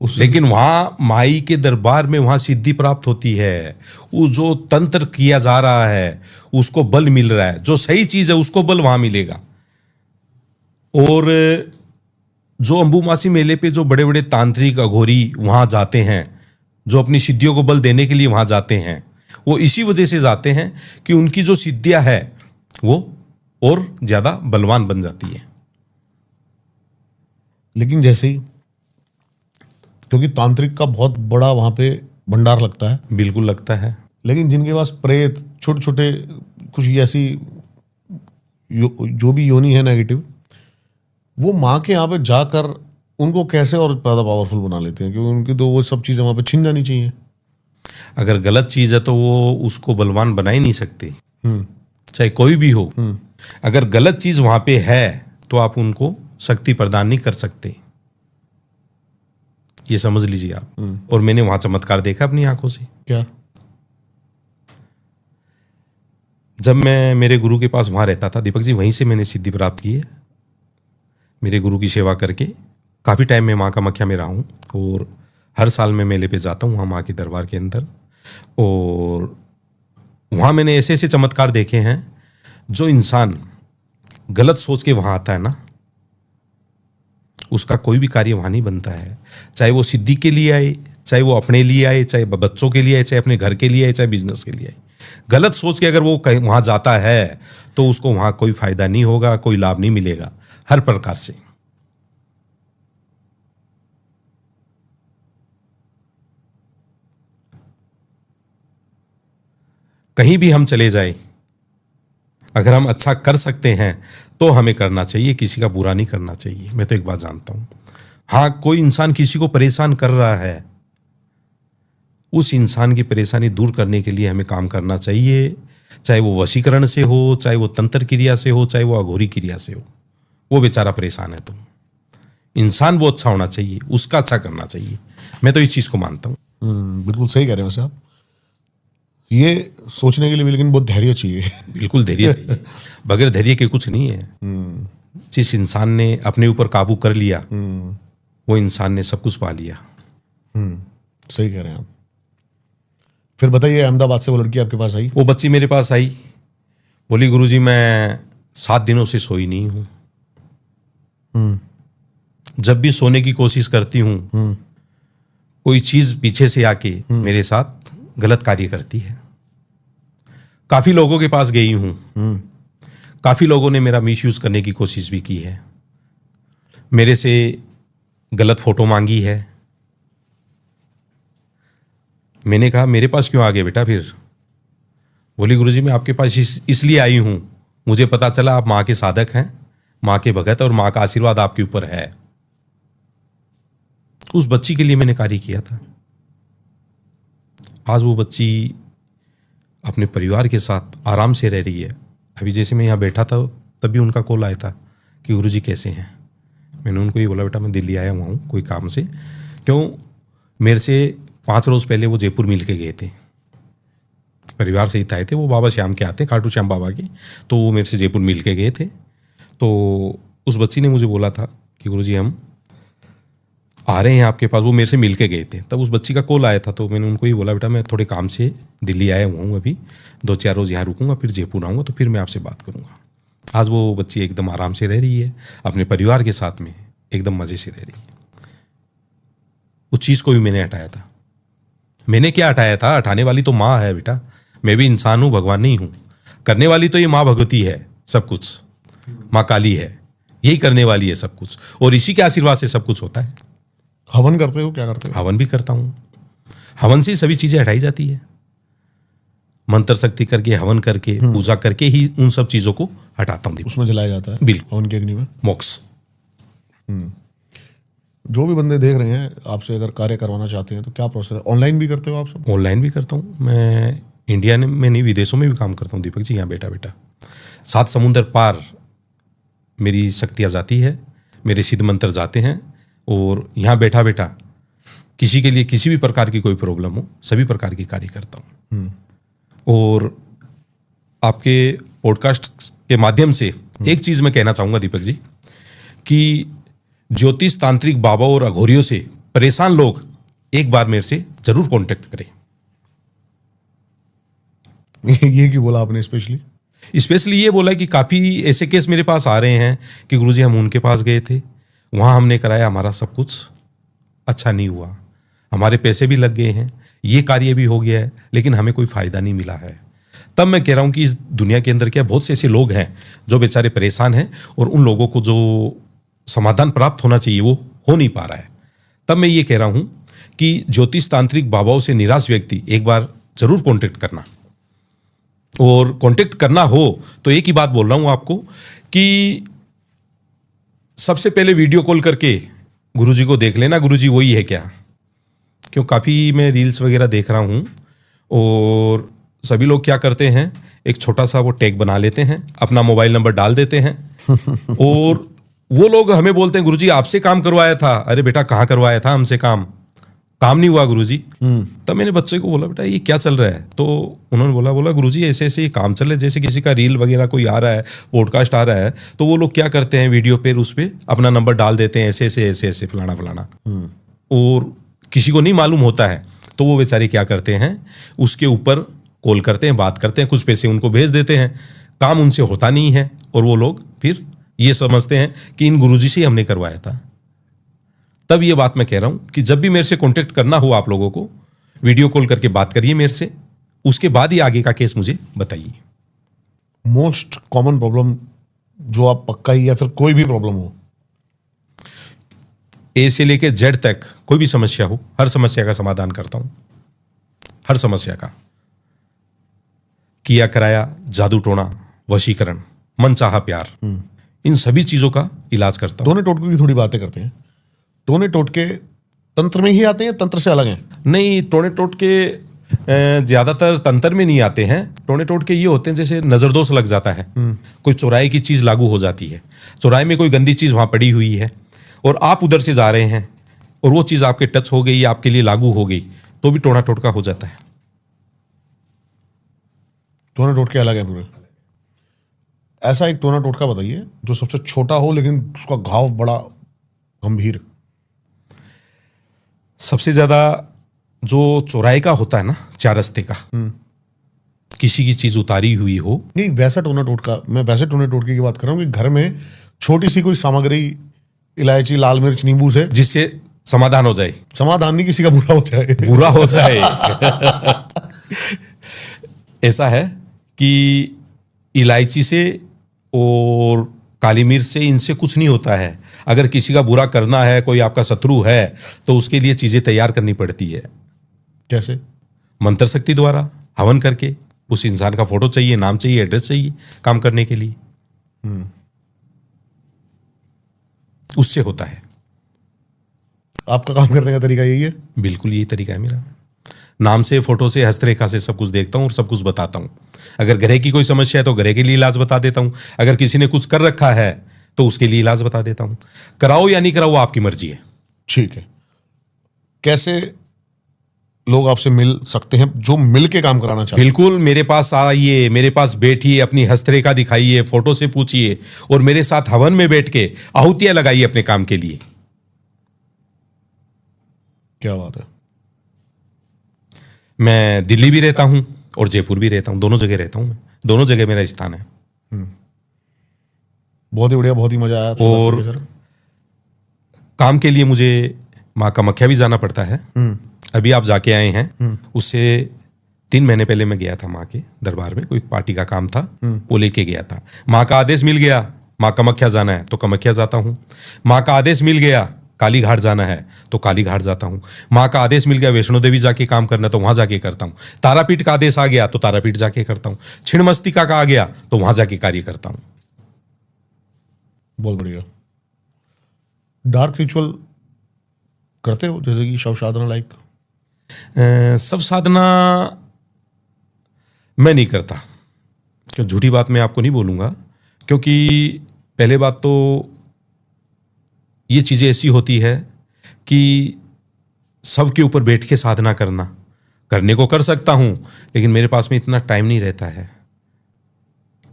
लेकिन वहां माई के दरबार में वहां सिद्धि प्राप्त होती है। वो जो तंत्र किया जा रहा है उसको बल मिल रहा है। जो सही चीज है उसको बल वहां मिलेगा। और जो अंबुमासी मेले पे जो बड़े बड़े तांत्रिक अघोरी वहां जाते हैं, जो अपनी सिद्धियों को बल देने के लिए वहां जाते हैं, वो इसी वजह से जाते हैं कि उनकी जो सिद्धियां है वो और ज्यादा बलवान बन जाती है। लेकिन जैसे ही, क्योंकि तांत्रिक का बहुत बड़ा वहां पे भंडार लगता है। बिल्कुल लगता है। लेकिन जिनके पास प्रेत, छोटे छोटे कुछ ऐसी जो भी योनि है नेगेटिव, वो माँ के यहाँ पे जाकर उनको कैसे और ज़्यादा पावरफुल बना लेते हैं? क्योंकि उनकी तो वो सब चीज़ें वहाँ पे छिन जानी चाहिए। अगर गलत चीज है तो वो उसको बलवान बना ही नहीं सकते, चाहे कोई भी हो। अगर गलत चीज वहां पे है तो आप उनको शक्ति प्रदान नहीं कर सकते, ये समझ लीजिए आप। और मैंने वहां चमत्कार देखा अपनी आंखों से। क्या? जब मैं मेरे गुरु के पास वहां रहता था दीपक जी, वहीं से मैंने सिद्धि प्राप्त की है। मेरे गुरु की सेवा करके काफी टाइम में माँ कामाख्या में रहा हूँ और हर साल मैं मेले पे जाता हूँ वहाँ माँ के दरबार के अंदर। और वहाँ मैंने ऐसे ऐसे चमत्कार देखे हैं। जो इंसान गलत सोच के वहाँ आता है ना, उसका कोई भी कार्य वहाँ नहीं बनता है। चाहे वो सिद्धि के लिए आए, चाहे वो अपने लिए आए, चाहे बच्चों के लिए आए, चाहे अपने घर के लिए आए, चाहे बिजनेस के लिए आए। गलत सोच के अगर वो वहाँ जाता है तो उसको वहाँ कोई फायदा नहीं होगा, कोई लाभ नहीं मिलेगा हर प्रकार से। कहीं भी हम चले जाएं, अगर हम अच्छा कर सकते हैं तो हमें करना चाहिए, किसी का बुरा नहीं करना चाहिए। मैं तो एक बात जानता हूं, हाँ कोई इंसान किसी को परेशान कर रहा है, उस इंसान की परेशानी दूर करने के लिए हमें काम करना चाहिए। चाहे वो वशीकरण से हो, चाहे वो तंत्र क्रिया से हो, चाहे वो अघोरी क्रिया से हो। वो बेचारा परेशान है तो इंसान वो अच्छा होना चाहिए, उसका अच्छा करना चाहिए। मैं तो इस चीज को मानता हूँ। बिल्कुल सही कह रहे हैं वैसे आप। ये सोचने के लिए भी लेकिन बहुत धैर्य चाहिए। बिल्कुल धैर्य चाहिए, बगैर धैर्य के कुछ नहीं है। जिस इंसान ने अपने ऊपर काबू कर लिया वो इंसान ने सब कुछ पा लिया। सही कह रहे हैं आप। फिर बताइए, अहमदाबाद से वो लड़की आपके पास आई? वो बच्ची मेरे पास आई, बोली गुरुजी मैं 7 दिनों से सोई नहीं हूं। जब भी सोने की कोशिश करती हूं कोई चीज पीछे से आके मेरे साथ गलत कार्य करती है। काफी लोगों के पास गई हूं, काफी लोगों ने मेरा मिसयूज करने की कोशिश भी की है, मेरे से गलत फोटो मांगी है। मैंने कहा मेरे पास क्यों आ गए बेटा? फिर बोली गुरुजी मैं आपके पास इसलिए आई हूं, मुझे पता चला आप मां के साधक हैं, मां के भगत, और मां का आशीर्वाद आपके ऊपर है। उस बच्ची के लिए मैंने कार्य किया था। आज वो बच्ची अपने परिवार के साथ आराम से रह रही है। अभी जैसे मैं यहाँ बैठा था तभी उनका कॉल आया था कि गुरुजी कैसे हैं। मैंने उनको ये बोला बेटा मैं दिल्ली आया हुआ हूँ कोई काम से। क्यों? मेरे से 5 रोज पहले वो जयपुर मिल के गए थे, परिवार से ही आए थे। वो बाबा श्याम के आते, खाटू श्याम बाबा के, तो वो मेरे से जयपुर मिल के गए थे। तो उस बच्ची ने मुझे बोला था कि गुरुजी हम आ रहे हैं आपके पास। वो मेरे से मिल के गए थे। तब उस बच्ची का कॉल आया था, तो मैंने उनको ही बोला बेटा मैं थोड़े काम से दिल्ली आया हुआ हूँ, अभी 2-4 रोज यहाँ रुकूंगा, फिर जयपुर आऊँगा, तो फिर मैं आपसे बात करूँगा। आज वो बच्ची एकदम आराम से रह रही है, अपने परिवार के साथ में एकदम मजे से रह रही है। उस चीज़ को भी मैंने हटाया था। मैंने क्या हटाया था? हटाने वाली तो माँ है बेटा। मैं भी इंसान हूँ, भगवान नहीं हूँ। करने वाली तो ये माँ भगवती है, सब कुछ माँ काली है, यही करने वाली है सब कुछ, और इसी के आशीर्वाद से सब कुछ होता है। हवन करते हो? क्या करते हो? हवन भी करता हूँ। हवन से सभी चीजें हटाई जाती है। मंत्र शक्ति करके, हवन करके, पूजा करके ही उन सब चीजों को हटाता हूँ। उसमें जलाया जाता है बिल्कुल। हवन की अग्नि में मोक्ष। जो भी बंदे देख रहे हैं आपसे अगर कार्य करवाना चाहते हैं तो क्या प्रोसेस है? ऑनलाइन भी करते हो आप सब? ऑनलाइन भी करता हूँ। मैं इंडिया में नहीं, विदेशों में भी काम करता हूँ दीपक जी। यहाँ बेटा 7 समुंदर पार मेरी शक्तियाँ जाती है, मेरे सिद्ध मंत्र जाते हैं, और यहाँ बैठा किसी के लिए किसी भी प्रकार की कोई प्रॉब्लम हो, सभी प्रकार की कार्य करता हूँ। और आपके पॉडकास्ट के माध्यम से एक चीज मैं कहना चाहूंगा दीपक जी, कि ज्योतिष तांत्रिक बाबा और अघोरियों से परेशान लोग एक बार मेरे से जरूर कांटेक्ट करें। ये क्यों बोला आपने स्पेशली? ये बोला कि काफी ऐसे केस मेरे पास आ रहे हैं कि गुरुजी हम उनके पास गए थे, वहां हमने कराया, हमारा सब कुछ अच्छा नहीं हुआ, हमारे पैसे भी लग गए हैं, ये कार्य भी हो गया है, लेकिन हमें कोई फायदा नहीं मिला है। तब मैं कह रहा हूं कि इस दुनिया के अंदर क्या बहुत से ऐसे लोग हैं जो बेचारे परेशान हैं, और उन लोगों को जो समाधान प्राप्त होना चाहिए वो हो नहीं पा रहा है। तब मैं ये कह रहा हूं कि ज्योतिष तांत्रिक बाबाओं से निराश व्यक्ति एक बार जरूर कांटेक्ट करना, और कांटेक्ट करना हो तो एक ही बात बोल रहा हूं आपको कि सबसे पहले वीडियो कॉल करके गुरुजी को देख लेना, गुरुजी वही है क्या। क्यों? काफ़ी मैं रील्स वगैरह देख रहा हूँ, और सभी लोग क्या करते हैं, एक छोटा सा वो टैग बना लेते हैं, अपना मोबाइल नंबर डाल देते हैं, और वो लोग हमें बोलते हैं गुरुजी आपसे काम करवाया था। अरे बेटा कहाँ करवाया था? हमसे काम नहीं हुआ गुरुजी। तब मैंने बच्चे को बोला बेटा ये क्या चल रहा है? तो उन्होंने बोला गुरुजी ऐसे ऐसे काम चल रहा है, जैसे किसी का रील वगैरह कोई आ रहा है, पॉडकास्ट आ रहा है, तो वो लोग क्या करते हैं वीडियो पे उस पर अपना नंबर डाल देते हैं, ऐसे फलाना, और किसी को नहीं मालूम होता है, तो वो बेचारे क्या करते हैं, उसके ऊपर कॉल करते हैं, बात करते हैं, कुछ पैसे उनको भेज देते हैं, काम उनसे होता नहीं है, और वो लोग फिर ये समझते हैं कि इन गुरुजी से हमने करवाया था। तब ये बात मैं कह रहा हूं कि जब भी मेरे से कांटेक्ट करना हो आप लोगों को, वीडियो कॉल करके बात करिए मेरे से, उसके बाद ही आगे का केस मुझे बताइए। मोस्ट कॉमन प्रॉब्लम जो आप पक्का ही या फिर कोई भी प्रॉब्लम हो, ए से लेके जेड तक कोई भी समस्या हो, हर समस्या का समाधान करता हूं, हर समस्या का। किया कराया, जादू टोना, वशीकरण, मन चाहा प्यार, इन सभी चीजों का इलाज करता हूं। टोने टोटके की थोड़ी बातें करते हैं। टोने टोटके तंत्र में ही आते हैं, तंत्र से अलग हैं? नहीं, टोने टोटके ज्यादातर तंत्र में नहीं आते हैं। टोने टोटके ये होते हैं जैसे नजर दोष लग जाता है, कोई चौराहे की चीज लागू हो जाती है, चौराहे में कोई गंदी चीज वहां पड़ी हुई है, और आप उधर से जा रहे हैं, और वो चीज आपके टच हो गई, आपके लिए लागू हो गई, तो भी टोना टोटका हो जाता है। टोने टोटके अलग हैं पूरे। ऐसा एक टोना टोटका बताइए जो सबसे छोटा हो लेकिन उसका घाव बड़ा गंभीर। सबसे ज्यादा जो चौराहे का होता है ना, 4 रस्ते का, किसी की चीज उतारी हुई हो। नहीं, वैसा टोना टोटका, मैं वैसे टोने टोटके की बात कर रहा हूँ कि घर में छोटी सी कोई सामग्री, इलायची, लाल मिर्च, नींबू से जिससे समाधान हो जाए, समाधान नहीं, किसी का बुरा हो जाए। बुरा हो जाए। ऐसा है कि इलायची से और काली मिर्च से, इनसे कुछ नहीं होता है। अगर किसी का बुरा करना है, कोई आपका शत्रु है, तो उसके लिए चीजें तैयार करनी पड़ती है। कैसे? मंत्र शक्ति द्वारा हवन करके। उस इंसान का फोटो चाहिए, नाम चाहिए, एड्रेस चाहिए काम करने के लिए, उससे होता है। आपका काम करने का तरीका यही है? बिल्कुल यही तरीका है मेरा। नाम से, फोटो से, हस्तरेखा से सब कुछ देखता हूँ और सब कुछ बताता हूँ। अगर ग्रह की कोई समस्या है तो ग्रह के लिए इलाज बता देता हूँ। अगर किसी ने कुछ कर रखा है तो उसके लिए इलाज बता देता हूँ। कराओ या नहीं कराओ, वो आपकी मर्जी है। ठीक है। कैसे लोग आपसे मिल सकते हैं जो मिल के काम कराना चाहते हैं? बिल्कुल, मेरे पास आइए, मेरे पास बैठिए, अपनी हस्तरेखा दिखाइए, फोटो से पूछिए और मेरे साथ हवन में बैठ के आहुतियां लगाइए अपने काम के लिए। क्या बात है। मैं दिल्ली भी रहता हूं और जयपुर भी रहता हूं, दोनों जगह रहता हूं मैं। दोनों जगह मेरा स्थान है। बहुत ही बढ़िया, बहुत ही मजा आया आपसे बात और करके सर। काम के लिए मुझे माँ कामाख्या भी जाना पड़ता है। अभी आप जाके आए हैं, उससे 3 महीने पहले मैं गया था माँ के दरबार में, कोई पार्टी का काम था, वो लेके गया था। माँ का आदेश मिल गया, माँ कामाख्या जाना है तो कामाख्या जाता हूँ। माँ का आदेश मिल गया काली घाट जाना है तो काली घाट जाता हूँ। माँ का आदेश मिल गया वैष्णो देवी जाके काम करना है तो वहां जाके करता हूँ। तारापीठ का आदेश आ गया तो तारापीठ जाके करता हूँ। छिन्नमस्तिका का आ गया तो वहां जाके कार्य करता हूँ। बहुत बढ़िया। डार्क रिचुअल करते हो, जैसे कि शव साधना लाइक? सब साधना मैं नहीं करता, क्यों झूठी बात मैं आपको नहीं बोलूंगा। क्योंकि पहले बात तो ये चीजें ऐसी होती है कि सबके ऊपर बैठ के साधना करने को कर सकता हूं, लेकिन मेरे पास में इतना टाइम नहीं रहता है।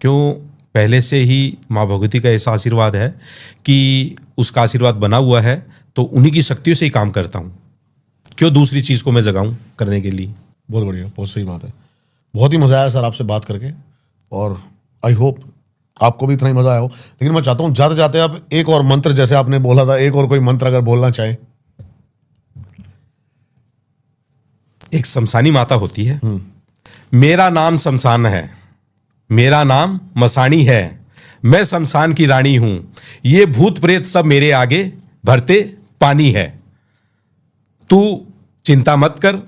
क्यों? पहले से ही माँ भगवती का ऐसा आशीर्वाद है कि उसका आशीर्वाद बना हुआ है, तो उन्हीं की शक्तियों से ही काम करता हूं। क्यों दूसरी चीज को मैं जगाऊं करने के लिए? बहुत बढ़िया, बहुत सही बात है। बहुत ही मजा आया सर आपसे बात करके, और आई होप आपको भी इतना ही मजा आया हो। लेकिन मैं चाहता हूं जाते जाते आप एक और मंत्र, जैसे आपने बोला था, एक और कोई मंत्र अगर बोलना चाहें। एक शमशानी माता होती है, मेरा नाम शमशान है, मेरा नाम मसाणी है, मैं शमशान की रानी हूं, ये भूत प्रेत सब मेरे आगे भरते पानी है, तू चिंता मत कर,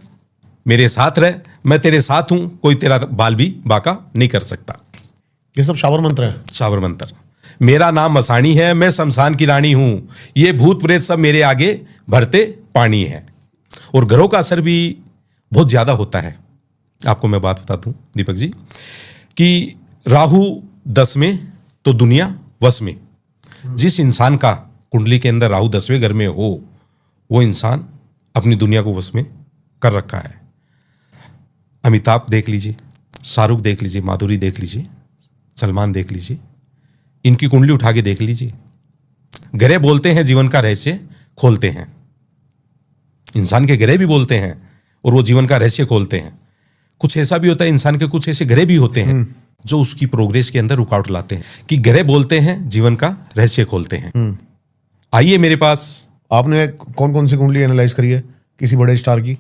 मेरे साथ रह, मैं तेरे साथ हूं, कोई तेरा बाल भी बाका नहीं कर सकता। ये सब शावर मंत्र है? शावर मंत्र। मेरा नाम मसाणी है, मैं शमशान की रानी हूं, ये भूत प्रेत सब मेरे आगे भरते पानी है। और ग्रहों का असर भी बहुत ज्यादा होता है। आपको मैं बात बताता हूं दीपक जी, कि राहु 10 में तो दुनिया वश में। जिस इंसान का कुंडली के अंदर राहु 10वें घर में हो, वो इंसान अपनी दुनिया को वश में कर रखा है। अमिताभ देख लीजिए, शाहरुख देख लीजिए, माधुरी देख लीजिए, सलमान देख लीजिए, इनकी कुंडली उठा के देख लीजिए। ग्रह बोलते हैं, जीवन का रहस्य खोलते हैं। इंसान के ग्रह भी बोलते हैं और वो जीवन का रहस्य खोलते हैं। कुछ ऐसा भी होता है, इंसान के कुछ ऐसे ग्रह भी होते हैं जो उसकी प्रोग्रेस के अंदर रुकावट लाते हैं। कि ग्रह बोलते हैं, जीवन का रहस्य खोलते हैं। आइए मेरे पास। आपने कौन कौन सी कुंडली एनालाइज करी है किसी बड़े स्टार की?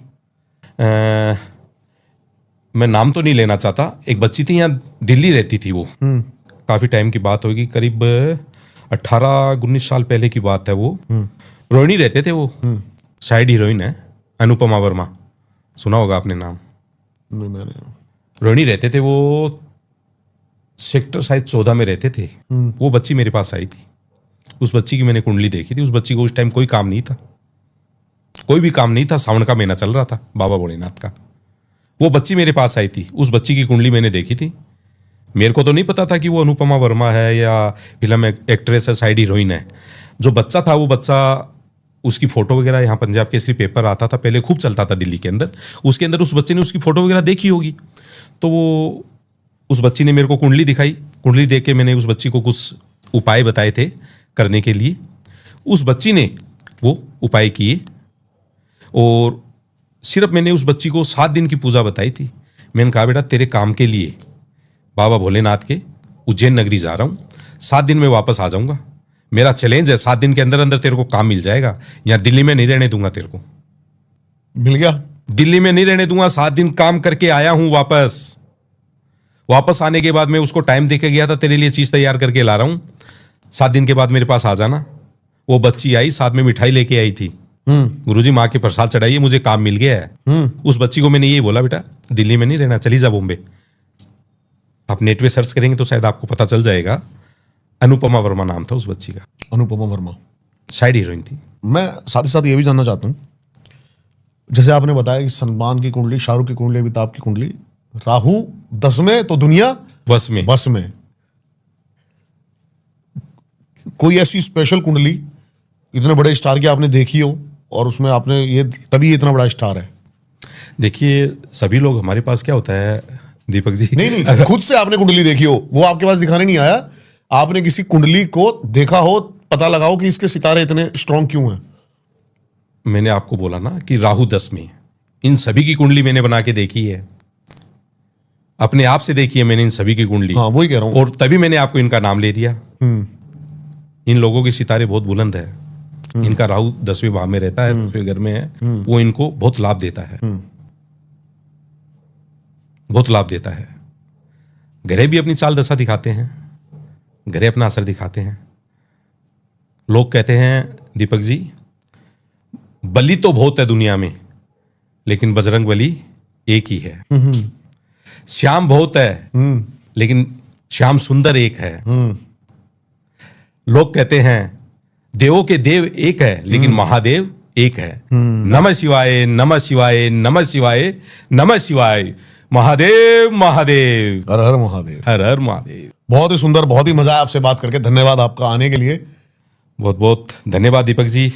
मैं नाम तो नहीं लेना चाहता। एक बच्ची थी, यहाँ दिल्ली रहती थी वो, काफी टाइम की बात होगी, करीब 18-19 साल पहले की बात है। वो रोहिणी रहते थे, वो साइड हीरोइन है, अनुपमा वर्मा, सुना होगा आपने नाम। रोहिणी रहते थे, वो सेक्टर शायद 14 में रहते थे। वो बच्ची मेरे पास आई थी। उस बच्ची की मैंने कुंडली देखी थी। उस बच्ची को उस टाइम कोई काम नहीं था, कोई भी काम नहीं था। सावन का महीना चल रहा था बाबा भोलेनाथ का। वो बच्ची मेरे पास आई थी, उस बच्ची की कुंडली मैंने देखी थी। मेरे को तो नहीं पता था कि वो अनुपमा वर्मा है या फिल्म एक्ट्रेस है, साइड हीरोइन है। जो बच्चा था, वो बच्चा, उसकी फोटो वगैरह यहाँ पंजाब केसरी पेपर आता था पहले, खूब चलता था दिल्ली के अंदर। उसके अंदर उस बच्चे ने उसकी फोटो वगैरह देखी होगी, तो वो उस बच्ची ने मेरे को कुंडली दिखाई। कुंडली देख के मैंने उस बच्ची को कुछ उपाय बताए थे करने के लिए। उस बच्ची ने वो उपाय किए और सिर्फ मैंने उस बच्ची को 7 दिन की पूजा बताई थी। मैंने कहा, बेटा तेरे काम के लिए बाबा भोलेनाथ के उज्जैन नगरी जा रहा हूँ, 7 दिन में वापस आ जाऊँगा। मेरा चैलेंज है, 7 दिन के अंदर अंदर तेरे को काम मिल जाएगा। यहाँ दिल्ली में नहीं रहने दूंगा तेरे को, मिल गया। दिल्ली में नहीं रहने दूंगा। 7 दिन काम करके आया हूं वापस आने के बाद मैं उसको टाइम देके गया था, तेरे लिए चीज तैयार करके ला रहा हूं, 7 दिन के बाद मेरे पास आ जाना। वो बच्ची आई, साथ में मिठाई लेके आई थी, गुरुजी माँ के प्रसाद चढ़ाइए, मुझे काम मिल गया है। उस बच्ची को मैंने यही बोला, बेटा दिल्ली में नहीं रहना, चली जा बॉम्बे। आप नेट पे सर्च करेंगे तो शायद आपको पता चल जाएगा। अनुपमा वर्मा नाम था उस बच्ची का। अनुपमा वर्मा साइड हीरोइन थी। मैं साथ ही साथ ये भी जानना चाहता हूँ, जैसे आपने बताया कि सलमान की कुंडली, शाहरुख की कुंडली, अमिताभ की कुंडली, राहु 10 में तो दुनिया बस में। कोई ऐसी स्पेशल कुंडली इतने बड़े स्टार की आपने देखी हो और उसमें आपने ये तभी इतना बड़ा स्टार है? देखिए, सभी लोग हमारे पास क्या होता है दीपक जी, नहीं खुद से आपने कुंडली देखी हो, वो आपके पास दिखाने नहीं आया, आपने किसी कुंडली को देखा हो, पता लगाओ कि इसके सितारे इतने स्ट्रांग क्यों हैं। मैंने आपको बोला ना कि राहु 10 में, इन सभी की कुंडली मैंने बना के देखी है, अपने आप से देखी है मैंने इन सभी की कुंडली। हाँ, वही कह रहा हूं। और तभी मैंने आपको इनका नाम ले दिया। इन लोगों के सितारे बहुत बुलंद है। इनका राहु 10वें भाव में रहता है, 10वें घर में है, वो इनको बहुत लाभ देता है, बहुत लाभ देता है। ग्रह भी अपनी चाल दशा दिखाते हैं, ग्रह अपना असर दिखाते हैं। लोग कहते हैं दीपक जी, बलि तो बहुत है दुनिया में, लेकिन बजरंग बली एक ही है। श्याम बहुत है, लेकिन श्याम सुंदर एक है। लोग कहते हैं देवों के देव एक है, लेकिन महादेव एक है। नमः शिवाय, नमः शिवाय, नमः शिवाय, नमः शिवाय, महादेव महादेव, हर हर महादेव, हर हर महादेव। बहुत ही सुंदर, बहुत ही मजा आया आपसे बात करके। धन्यवाद आपका आने के लिए। बहुत बहुत धन्यवाद दीपक जी,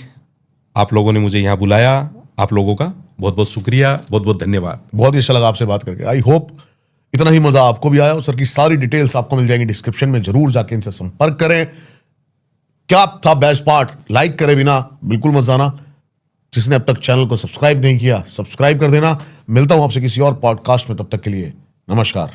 आप लोगों ने मुझे यहाँ बुलाया। आप लोगों का बहुत बहुत शुक्रिया, बहुत बहुत धन्यवाद। बहुत ही अच्छा लगा आपसे बात करके। आई होप इतना ही मजा आपको भी आया। सर की सारी डिटेल्स आपको मिल जाएंगी डिस्क्रिप्शन में, जरूर जाके इनसे संपर्क करें। क्या था बेस्ट पार्ट, लाइक करे बिना बिल्कुल मत जाना। जिसने अब तक चैनल को सब्सक्राइब नहीं किया, सब्सक्राइब कर देना। मिलता हूं आपसे किसी और पॉडकास्ट में, तब तक के लिए नमस्कार।